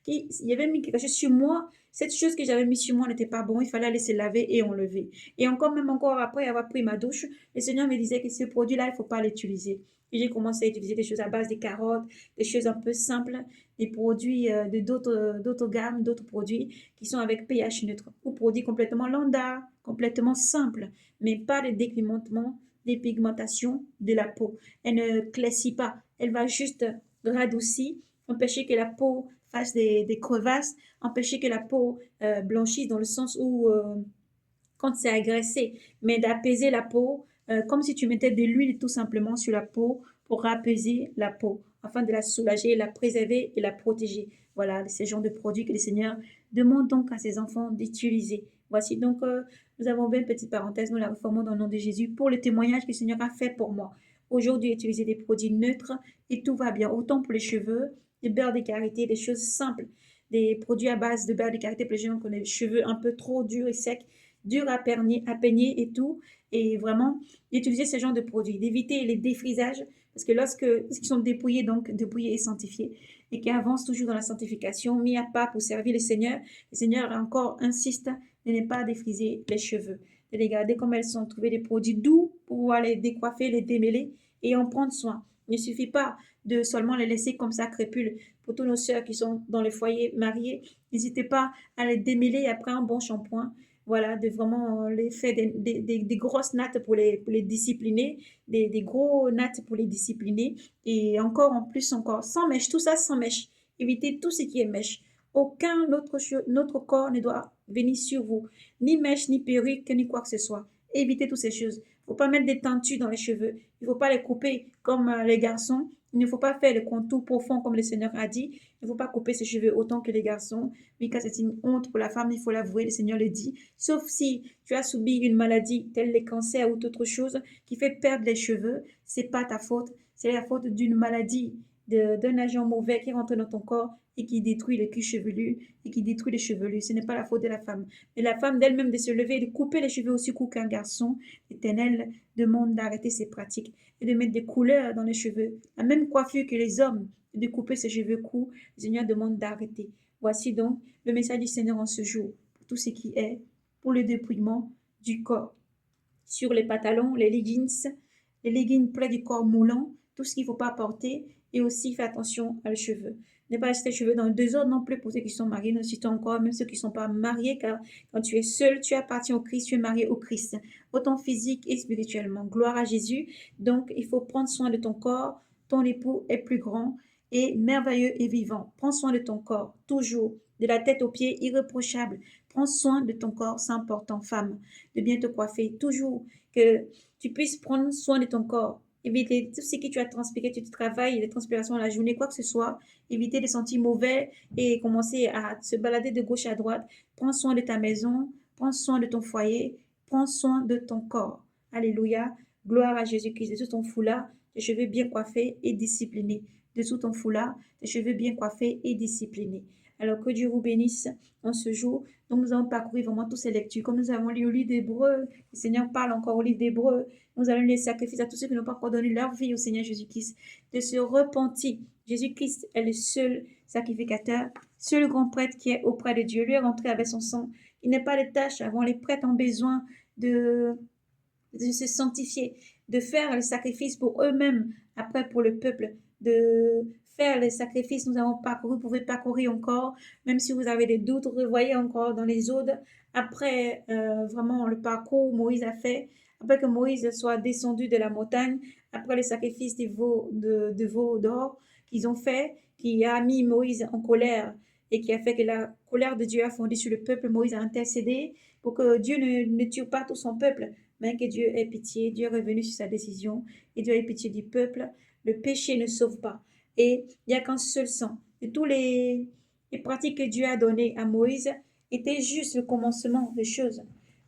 qu'il y avait mis quelque chose sur moi. Cette chose que j'avais mis sur moi n'était pas bon. Il fallait aller se laver et enlever. Et même encore après avoir pris ma douche, le Seigneur me disait que ce produit-là, il ne faut pas l'utiliser. Et j'ai commencé à utiliser des choses à base de carottes, des choses un peu simples, des produits de d'autres gammes, d'autres produits qui sont avec pH neutre ou produits complètement lambda, complètement simples, mais pas de dépigmentation de la peau. Elle ne claircit pas, elle va juste radoucir, empêcher que la peau fasse des crevasses, empêcher que la peau blanchisse dans le sens où quand c'est agressé, mais d'apaiser la peau, comme si tu mettais de l'huile tout simplement sur la peau pour apaiser la peau, afin de la soulager, la préserver et la protéger. Voilà, ces genres de produits que le Seigneur demande donc à ses enfants d'utiliser. Voici donc, nous avons bien une petite parenthèse, nous la reformons dans le nom de Jésus pour le témoignage que le Seigneur a fait pour moi. Aujourd'hui, utiliser des produits neutres et tout va bien, autant pour les cheveux, des beurre de karité, des choses simples, des produits à base de beurre de karité pour les gens qui ont les cheveux un peu trop durs et secs. dur à peigner et tout. Et vraiment, d'utiliser ce genre de produits, d'éviter les défrisages, parce que lorsqu'ils sont dépouillés, donc dépouillés et sanctifiés, et qui avancent toujours dans la sanctification, mis à part pour servir le Seigneur encore insiste de ne pas défriser les cheveux, de les garder comme elles sont, trouver des produits doux pour pouvoir les décoiffer, les démêler et en prendre soin. Il ne suffit pas de seulement les laisser comme ça crépules. Pour tous nos sœurs qui sont dans les foyers mariés, n'hésitez pas à les démêler après un bon shampoing. Voilà, de vraiment les faire des grosses nattes pour les discipliner, des gros nattes pour les discipliner. Et encore, en plus, encore, sans mèche, tout ça sans mèche. Évitez tout ce qui est mèche. Aucun autre corps ne doit venir sur vous. Ni mèche, ni perruque, ni quoi que ce soit. Évitez toutes ces choses. Il ne faut pas mettre des tentures dans les cheveux. Il ne faut pas les couper comme les garçons. Il ne faut pas faire le contour profond comme le Seigneur a dit. Il ne faut pas couper ses cheveux autant que les garçons. Oui, car c'est une honte pour la femme, il faut l'avouer, le Seigneur le dit. Sauf si tu as subi une maladie telle les cancers ou autre chose qui fait perdre les cheveux, c'est pas ta faute. C'est la faute d'une maladie, d'un agent mauvais qui rentre dans ton corps et qui détruit le cuir chevelu et qui détruit les chevelus. Ce n'est pas la faute de la femme. Mais la femme d'elle-même de se lever et de couper les cheveux aussi courts qu'un garçon, l'Éternel demande d'arrêter ces pratiques et de mettre des couleurs dans les cheveux. La même coiffure que les hommes, de couper ses cheveux courts, le Seigneur demande d'arrêter. Voici donc le message du Seigneur en ce jour, pour tout ce qui est pour le dépouillement du corps. Sur les pantalons, les leggings près du corps moulant, tout ce qu'il ne faut pas porter, et aussi faire attention aux cheveux. Ne pas acheter les cheveux dans le désordre non plus pour ceux qui sont mariés, ne citons encore même ceux qui ne sont pas mariés, car quand tu es seul, tu appartiens au Christ, tu es marié au Christ, autant physique et spirituellement. Gloire à Jésus. Donc, il faut prendre soin de ton corps. Ton époux est plus grand et merveilleux et vivant. Prends soin de ton corps, toujours, de la tête aux pieds, irréprochable. Prends soin de ton corps, c'est important, femme, de bien te coiffer, toujours que tu puisses prendre soin de ton corps. Éviter tout ce que tu as transpiré, tu travailles, les transpirations la journée, quoi que ce soit. Éviter de sentir mauvais et commencer à se balader de gauche à droite. Prends soin de ta maison, prends soin de ton foyer, prends soin de ton corps. Alléluia. Gloire à Jésus-Christ. Dessous ton foulard, tes cheveux bien coiffés et disciplinés. Dessous ton foulard, tes cheveux bien coiffés et disciplinés. Alors que Dieu vous bénisse en ce jour. Donc nous avons parcouru vraiment toutes ces lectures. Comme nous avons lu au livre d'Hébreux, le Seigneur parle encore au livre d'Hébreux. Nous allons les sacrifices à tous ceux qui n'ont pas encore donné leur vie au Seigneur Jésus-Christ, de se repentir. Jésus-Christ est le seul sacrificateur, seul grand prêtre qui est auprès de Dieu. Lui est rentré avec son sang. Il n'est pas de tâche avant. Les prêtres ont besoin de se sanctifier, de faire les sacrifices pour eux-mêmes, après pour le peuple, de faire les sacrifices. Nous avons parcouru, vous pouvez parcourir encore, même si vous avez des doutes, revoyez encore dans les autres, après vraiment le parcours que Moïse a fait, après que Moïse soit descendu de la montagne, après les sacrifices de veaux d'or qu'ils ont fait, qui a mis Moïse en colère et qui a fait que la colère de Dieu a fondu sur le peuple. Moïse a intercédé pour que Dieu ne tue pas tout son peuple, mais que Dieu ait pitié. Dieu est revenu sur sa décision et Dieu ait pitié du peuple. Le péché ne sauve pas. Et il n'y a qu'un seul sang. Et tous les pratiques que Dieu a données à Moïse étaient juste le commencement des choses.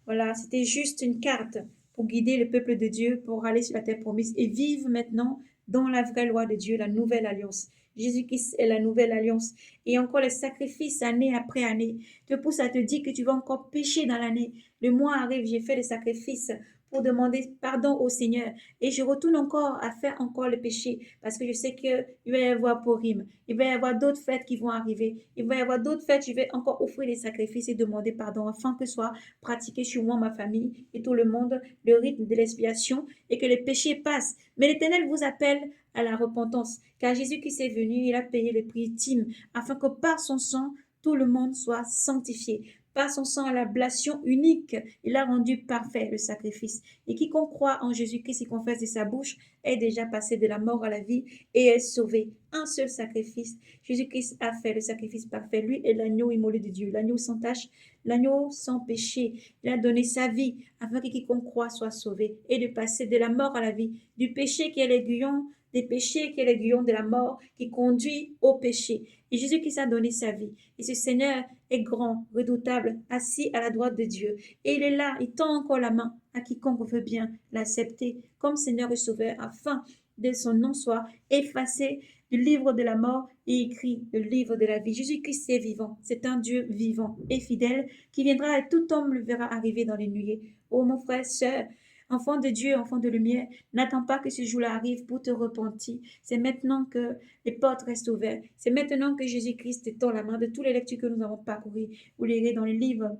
Voilà, c'était juste une carte pour guider le peuple de Dieu pour aller sur la terre promise et vivre maintenant dans la vraie loi de Dieu, la nouvelle alliance. Jésus-Christ est la nouvelle alliance. Et encore les sacrifices année après année te poussent à te dire que tu vas encore pécher dans l'année. Le mois arrive, j'ai fait les sacrifices pour demander pardon au Seigneur. Et je retourne encore à faire encore le péché parce que je sais qu'il va y avoir Purim. Il va y avoir d'autres fêtes qui vont arriver. Il va y avoir d'autres fêtes, je vais encore offrir les sacrifices et demander pardon afin que soit pratiqué sur moi, ma famille et tout le monde le rythme de l'expiation et que le péché passe. Mais l'Éternel vous appelle à la repentance car Jésus qui est venu, il a payé le prix ultime afin que par son sang, tout le monde soit sanctifié. Par son sang à l'ablation unique, il a rendu parfait le sacrifice. Et quiconque croit en Jésus-Christ et confesse de sa bouche est déjà passé de la mort à la vie et est sauvé. Un seul sacrifice. Jésus-Christ a fait le sacrifice parfait. Lui est l'agneau immolé de Dieu, l'agneau sans tache, l'agneau sans péché. Il a donné sa vie afin que quiconque croit soit sauvé et de passer de la mort à la vie, du péché qui est l'aiguillon, des péchés qui est l'aiguillon de la mort qui conduit au péché. Et Jésus-Christ a donné sa vie. Et ce Seigneur est grand, redoutable, assis à la droite de Dieu. Et il est là, il tend encore la main à quiconque veut bien l'accepter comme Seigneur et Sauveur, afin que son nom soit effacé du livre de la mort et écrit le livre de la vie. Jésus-Christ est vivant. C'est un Dieu vivant et fidèle qui viendra et tout homme le verra arriver dans les nuées. Oh mon frère, sœur, enfant de Dieu, enfant de lumière, n'attends pas que ce jour-là arrive pour te repentir. C'est maintenant que les portes restent ouvertes. C'est maintenant que Jésus-Christ est dans la main de toutes les lectures que nous avons parcourues. Vous lirez dans le livre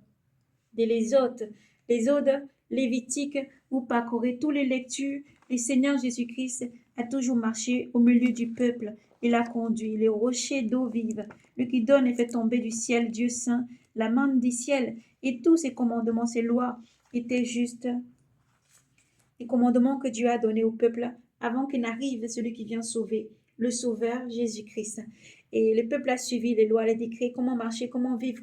les Odes lévitiques, vous parcourez toutes les lectures. Le Seigneur Jésus-Christ a toujours marché au milieu du peuple. Il a conduit les rochers d'eau vive, lui qui donne et fait tomber du ciel, Dieu saint, la manne du ciel, et tous ses commandements, ses lois étaient justes. Les commandements que Dieu a donnés au peuple avant qu'il n'arrive celui qui vient sauver, le Sauveur Jésus-Christ. Et le peuple a suivi les lois, les décrets, comment marcher, comment vivre,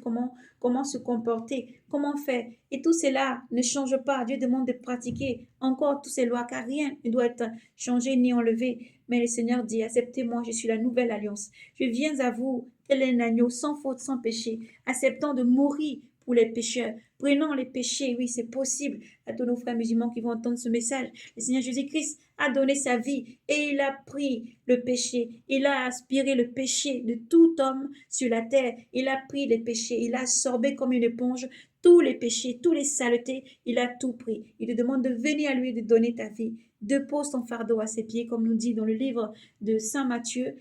comment se comporter, comment faire. Et tout cela ne change pas. Dieu demande de pratiquer encore toutes ces lois, car rien ne doit être changé ni enlevé. Mais le Seigneur dit, acceptez-moi, je suis la nouvelle alliance. Je viens à vous, tel un agneau, sans faute, sans péché, acceptant de mourir pour les pécheurs. Prenons les péchés, oui, c'est possible. À tous nos frères musulmans qui vont entendre ce message, le Seigneur Jésus-Christ a donné sa vie et il a pris le péché. Il a aspiré le péché de tout homme sur la terre. Il a pris les péchés, il a absorbé comme une éponge tous les péchés, toutes les saletés. Il a tout pris. Il te demande de venir à lui et de donner ta vie. Depose ton fardeau à ses pieds, comme nous dit dans le livre de Saint Matthieu,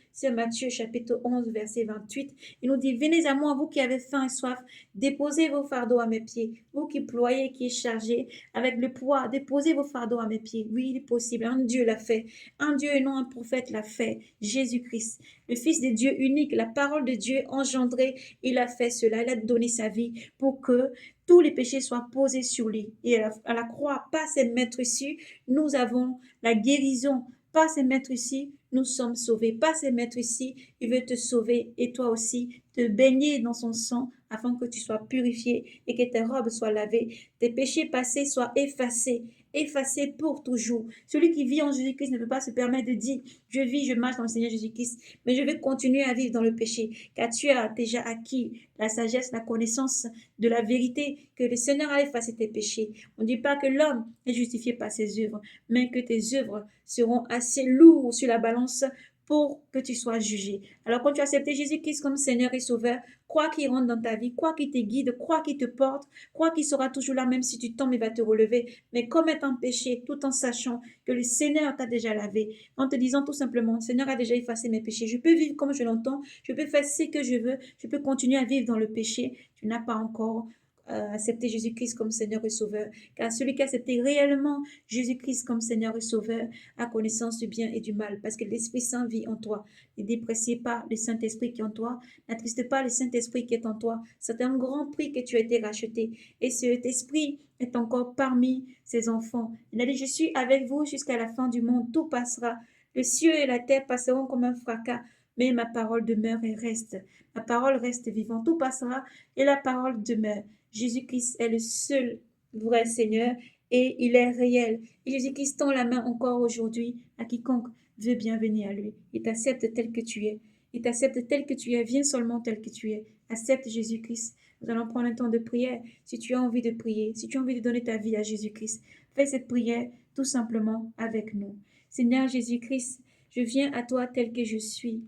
chapitre 11, verset 28. Il nous dit, venez à moi, vous qui avez faim et soif, déposez vos fardeaux à mes pieds. Vous qui ployez, qui êtes chargés avec le poids, déposez vos fardeaux à mes pieds. Oui, il est possible. Un Dieu l'a fait. Un Dieu et non un prophète l'a fait. Jésus-Christ, le Fils de Dieu unique, la parole de Dieu engendrée, il a fait cela. Il a donné sa vie pour que tous les péchés soient posés sur lui. Et à la croix, pas ses maîtres ici, nous avons la guérison. Pas ses maîtres ici, nous sommes sauvés. Pas ses maîtres ici, il veut te sauver et toi aussi, te baigner dans son sang afin que tu sois purifié et que tes robes soient lavées, tes péchés passés soient effacés, effacés pour toujours. Celui qui vit en Jésus-Christ ne peut pas se permettre de dire, je vis, je marche dans le Seigneur Jésus-Christ, mais je vais continuer à vivre dans le péché, car tu as déjà acquis la sagesse, la connaissance de la vérité, que le Seigneur a effacé tes péchés. On ne dit pas que l'homme est justifié par ses œuvres, mais que tes œuvres seront assez lourdes sur la balance pour que tu sois jugé. Alors quand tu as accepté Jésus-Christ comme Seigneur et Sauveur, crois qu'il rentre dans ta vie, crois qu'il te guide, crois qu'il te porte, crois qu'il sera toujours là même si tu tombes, il va te relever. Mais commettre un péché tout en sachant que le Seigneur t'a déjà lavé, en te disant tout simplement, le Seigneur a déjà effacé mes péchés, je peux vivre comme je l'entends, je peux faire ce que je veux, je peux continuer à vivre dans le péché. Tu n'as pas encore accepter Jésus-Christ comme Seigneur et Sauveur. Car celui qui a accepté réellement Jésus-Christ comme Seigneur et Sauveur a connaissance du bien et du mal, parce que l'Esprit Saint vit en toi. Ne dépréciez pas le Saint-Esprit qui est en toi, n'attriste pas le Saint-Esprit qui est en toi. C'est un grand prix que tu as été racheté. Et cet esprit est encore parmi ses enfants. Il a dit, je suis avec vous jusqu'à la fin du monde, tout passera. Le ciel et la terre passeront comme un fracas, mais ma parole demeure et reste. Ma parole reste vivante, tout passera et la parole demeure. Jésus-Christ est le seul vrai Seigneur et il est réel. Et Jésus-Christ tend la main encore aujourd'hui à quiconque veut bien venir à lui. Il t'accepte tel que tu es. Il t'accepte tel que tu es. Viens seulement tel que tu es. Accepte Jésus-Christ. Nous allons prendre un temps de prière. Si tu as envie de prier, si tu as envie de donner ta vie à Jésus-Christ, fais cette prière tout simplement avec nous. Seigneur Jésus-Christ, je viens à toi tel que je suis.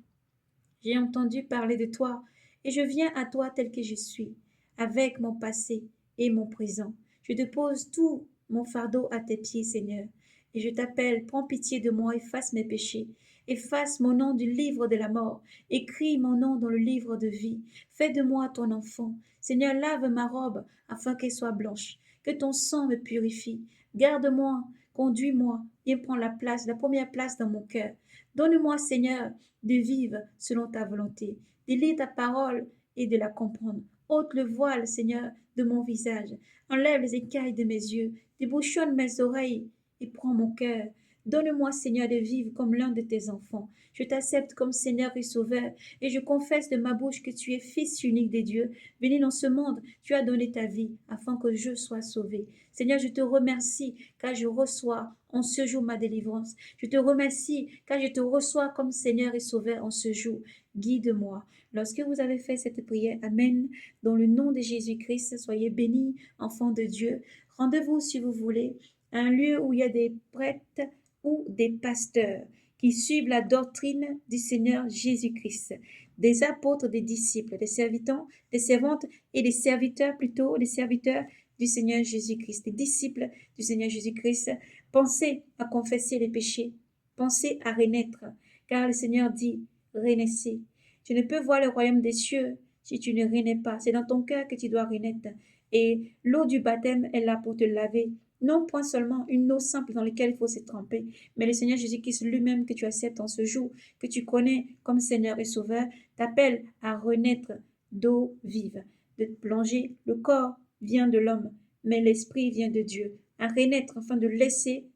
J'ai entendu parler de toi et je viens à toi tel que je suis, avec mon passé et mon présent. Je dépose tout mon fardeau à tes pieds, Seigneur, et je t'appelle, prends pitié de moi, efface mes péchés, efface mon nom du livre de la mort, écris mon nom dans le livre de vie, fais de moi ton enfant. Seigneur, lave ma robe afin qu'elle soit blanche, que ton sang me purifie. Garde-moi, conduis-moi, et prends la place, la première place dans mon cœur. Donne-moi, Seigneur, de vivre selon ta volonté, de lire ta parole et de la comprendre. Ôte le voile, Seigneur, de mon visage. Enlève les écailles de mes yeux, débouchonne mes oreilles et prends mon cœur. Donne-moi, Seigneur, de vivre comme l'un de tes enfants. Je t'accepte comme Seigneur et Sauveur, et je confesse de ma bouche que tu es Fils unique des dieux. Venu dans ce monde, tu as donné ta vie afin que je sois sauvé. Seigneur, je te remercie car je reçois en ce jour ma délivrance. Je te remercie car je te reçois comme Seigneur et Sauveur en ce jour. Guide-moi. Lorsque vous avez fait cette prière, Amen, dans le nom de Jésus-Christ, soyez bénis, enfants de Dieu. Rendez-vous, si vous voulez, à un lieu où il y a des prêtres ou des pasteurs qui suivent la doctrine du Seigneur Jésus-Christ, des apôtres, des disciples, des serviteurs, des servantes et des serviteurs plutôt, des serviteurs du Seigneur Jésus-Christ, des disciples du Seigneur Jésus-Christ. Pensez à confesser les péchés, pensez à renaître, car le Seigneur dit, renaissez. Tu ne peux voir le royaume des cieux si tu ne renais pas. C'est dans ton cœur que tu dois renaître. Et l'eau du baptême est là pour te laver. Non point seulement une eau simple dans laquelle il faut se tremper, mais le Seigneur Jésus-Christ lui-même que tu acceptes en ce jour, que tu connais comme Seigneur et Sauveur, t'appelle à renaître d'eau vive, de plonger. Le corps vient de l'homme, mais l'esprit vient de Dieu. À renaître afin de laisser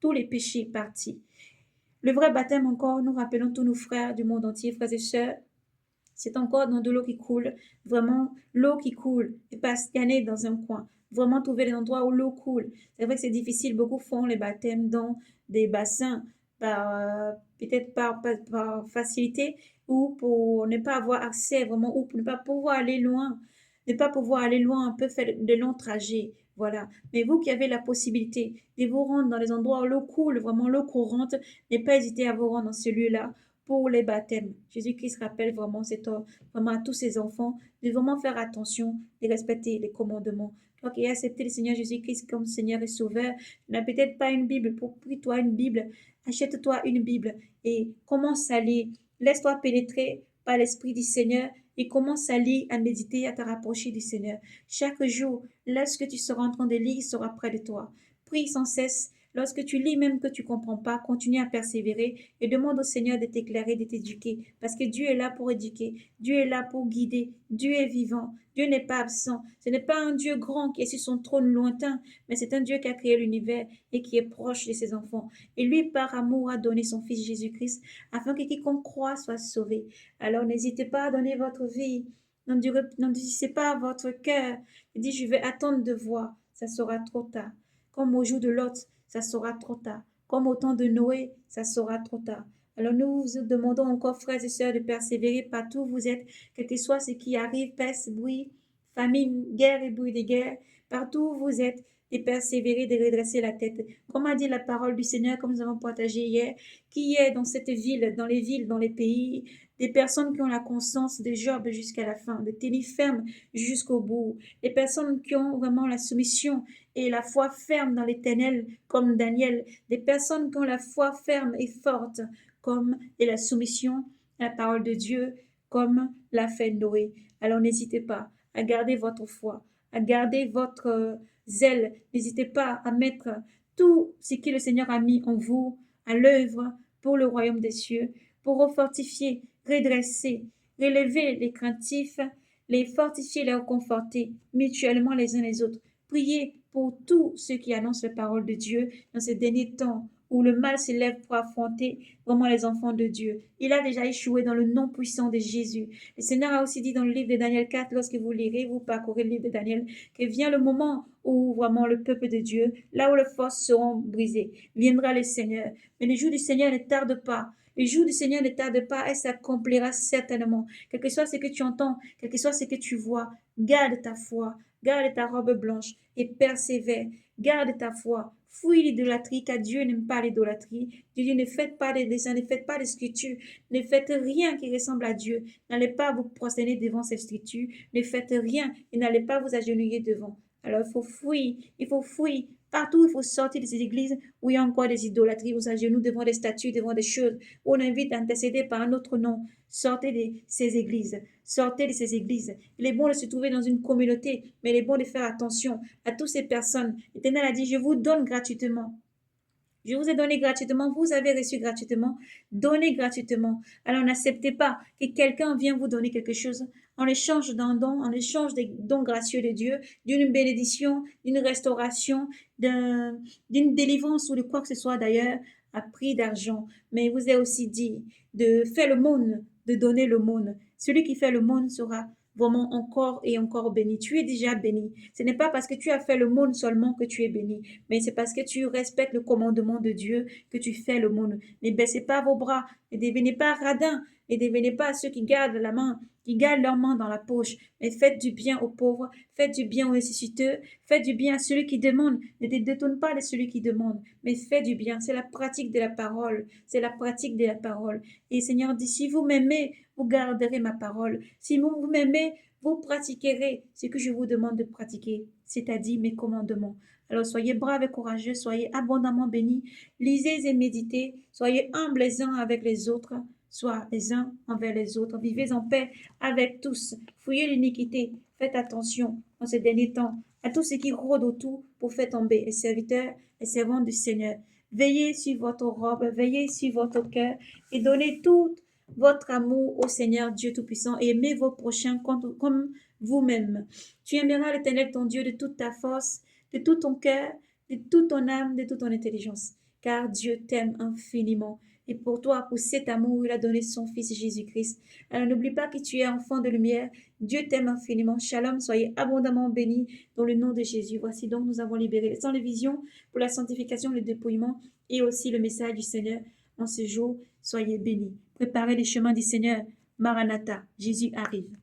tous les péchés partis. Le vrai baptême encore, nous rappelons tous nos frères du monde entier, frères et sœurs, c'est encore dans de l'eau qui coule, vraiment l'eau qui coule, et pas scanner dans un coin, vraiment trouver des endroits où l'eau coule. C'est vrai que c'est difficile, beaucoup font les baptêmes dans des bassins, peut-être par facilité, ou pour ne pas avoir accès vraiment, ou pour ne pas pouvoir aller loin, un peu faire de longs trajets. Voilà. Mais vous qui avez la possibilité de vous rendre dans les endroits où l'eau coule, vraiment l'eau courante, ne pas hésiter à vous rendre dans ce lieu-là pour les baptêmes. Jésus-Christ rappelle vraiment vraiment à tous ses enfants de vraiment faire attention, de respecter les commandements. Toi qui as accepté le Seigneur Jésus-Christ comme Seigneur et Sauveur, tu n'as peut-être pas une Bible. Prie-toi une Bible, achète-toi une Bible et commence à lire. Laisse-toi pénétrer par l'Esprit du Seigneur et commence à lire, à méditer, à te rapprocher du Seigneur. Chaque jour, lorsque tu seras en train de lire, il sera près de toi. Prie sans cesse. Lorsque tu lis même que tu ne comprends pas, continue à persévérer et demande au Seigneur de t'éclairer, de t'éduquer. Parce que Dieu est là pour éduquer, Dieu est là pour guider, Dieu est vivant, Dieu n'est pas absent. Ce n'est pas un Dieu grand qui est sur son trône lointain, mais c'est un Dieu qui a créé l'univers et qui est proche de ses enfants. Et lui, par amour, a donné son Fils Jésus-Christ afin que quiconque croit soit sauvé. Alors n'hésitez pas à donner votre vie. N'endurcissez pas votre cœur. Il dit, je vais attendre de voir. Ça sera trop tard. Comme au jour de Lot, ça sera trop tard. Comme au temps de Noé, ça sera trop tard. Alors nous vous demandons encore, frères et sœurs, de persévérer partout où vous êtes, quel que soit ce qui arrive, peste, bruit, famine, guerre et bruit de guerre, partout où vous êtes, de persévérer, de redresser la tête. Comme a dit la parole du Seigneur, comme nous avons partagé hier, qui est dans cette ville, dans les villes, dans les pays, des personnes qui ont la conscience de Job jusqu'à la fin, de tenir ferme jusqu'au bout, des personnes qui ont vraiment la soumission et la foi ferme dans l'Éternel, comme Daniel, des personnes qui ont la foi ferme et forte, comme et la soumission à la parole de Dieu, comme l'a fait Noé. Alors n'hésitez pas à garder votre foi, à garder votre zèle. N'hésitez pas à mettre tout ce que le Seigneur a mis en vous à l'œuvre pour le royaume des cieux, pour refortifier, redresser, relever les craintifs, les fortifier, les reconforter mutuellement les uns les autres. Priez pour tous ceux qui annoncent la parole de Dieu dans ces derniers temps où le mal s'élève pour affronter vraiment les enfants de Dieu. Il a déjà échoué dans le nom puissant de Jésus. Le Seigneur a aussi dit dans le livre de Daniel 4, lorsque vous lirez, vous parcourez le livre de Daniel, que vient le moment où vraiment le peuple de Dieu, là où les forces seront brisées, viendra le Seigneur. Mais le jour du Seigneur ne tarde pas. Le jour du Seigneur ne tarde pas et s'accomplira certainement. Quel que soit ce que tu entends, quel que soit ce que tu vois, garde ta foi, garde ta robe blanche et persévère. Garde ta foi. Fuis l'idolâtrie, car Dieu n'aime pas l'idolâtrie. Dieu dit, ne faites pas de dessins, ne faites pas de sculptures, ne faites rien qui ressemble à Dieu. N'allez pas vous prosterner devant ces statues, ne faites rien et n'allez pas vous agenouiller devant. Alors il faut fuir. Partout, il faut sortir de ces églises où il y a encore des idolâtries, où on s'agenouille devant des statues, devant des choses, où on invite à intercéder par un autre nom. Sortez de ces églises. Sortez de ces églises. Il est bon de se trouver dans une communauté, mais il est bon de faire attention à toutes ces personnes. L'Éternel a dit, je vous donne gratuitement. Je vous ai donné gratuitement, vous avez reçu gratuitement, donnez gratuitement. Alors n'acceptez pas que quelqu'un vienne vous donner quelque chose en échange d'un don, en échange des dons gracieux de Dieu, d'une bénédiction, d'une restauration, d'une délivrance ou de quoi que ce soit d'ailleurs à prix d'argent. Mais il vous est aussi dit de faire le monde, de donner le monde. Celui qui fait le monde sera vraiment encore et encore béni. Tu es déjà béni. Ce n'est pas parce que tu as fait le monde seulement que tu es béni, mais c'est parce que tu respectes le commandement de Dieu que tu fais le monde. Ne baissez pas vos bras, ne devenez pas radins, ne devenez pas ceux qui gardent la main qui gardent leurs mains dans la poche. Mais faites du bien aux pauvres, faites du bien aux nécessiteux, faites du bien à celui qui demande. Ne te détourne pas de celui qui demande, mais fais du bien. C'est la pratique de la parole. C'est la pratique de la parole. Et Seigneur dit, si vous m'aimez, vous garderez ma parole. Si vous m'aimez, vous pratiquerez ce que je vous demande de pratiquer, c'est-à-dire mes commandements. Alors soyez braves et courageux, soyez abondamment bénis, lisez et méditez, soyez humbles les uns avec les autres, soit les uns envers les autres. Vivez en paix avec tous. Fouillez l'iniquité. Faites attention en ces derniers temps à tout ce qui rôde autour pour faire tomber les serviteurs et servantes du Seigneur. Veillez sur votre robe, veillez sur votre cœur et donnez tout votre amour au Seigneur Dieu Tout-Puissant et aimez vos prochains comme vous-même. Tu aimeras l'Éternel ton Dieu de toute ta force, de tout ton cœur, de toute ton âme, de toute ton intelligence, car Dieu t'aime infiniment. Et pour toi, pour cet amour, il a donné son Fils Jésus-Christ. Alors n'oublie pas que tu es enfant de lumière. Dieu t'aime infiniment. Shalom, soyez abondamment bénis dans le nom de Jésus. Voici donc, nous avons libéré les 100 visions pour la sanctification, le dépouillement et aussi le message du Seigneur en ce jour. Soyez bénis. Préparez les chemins du Seigneur. Maranatha, Jésus arrive.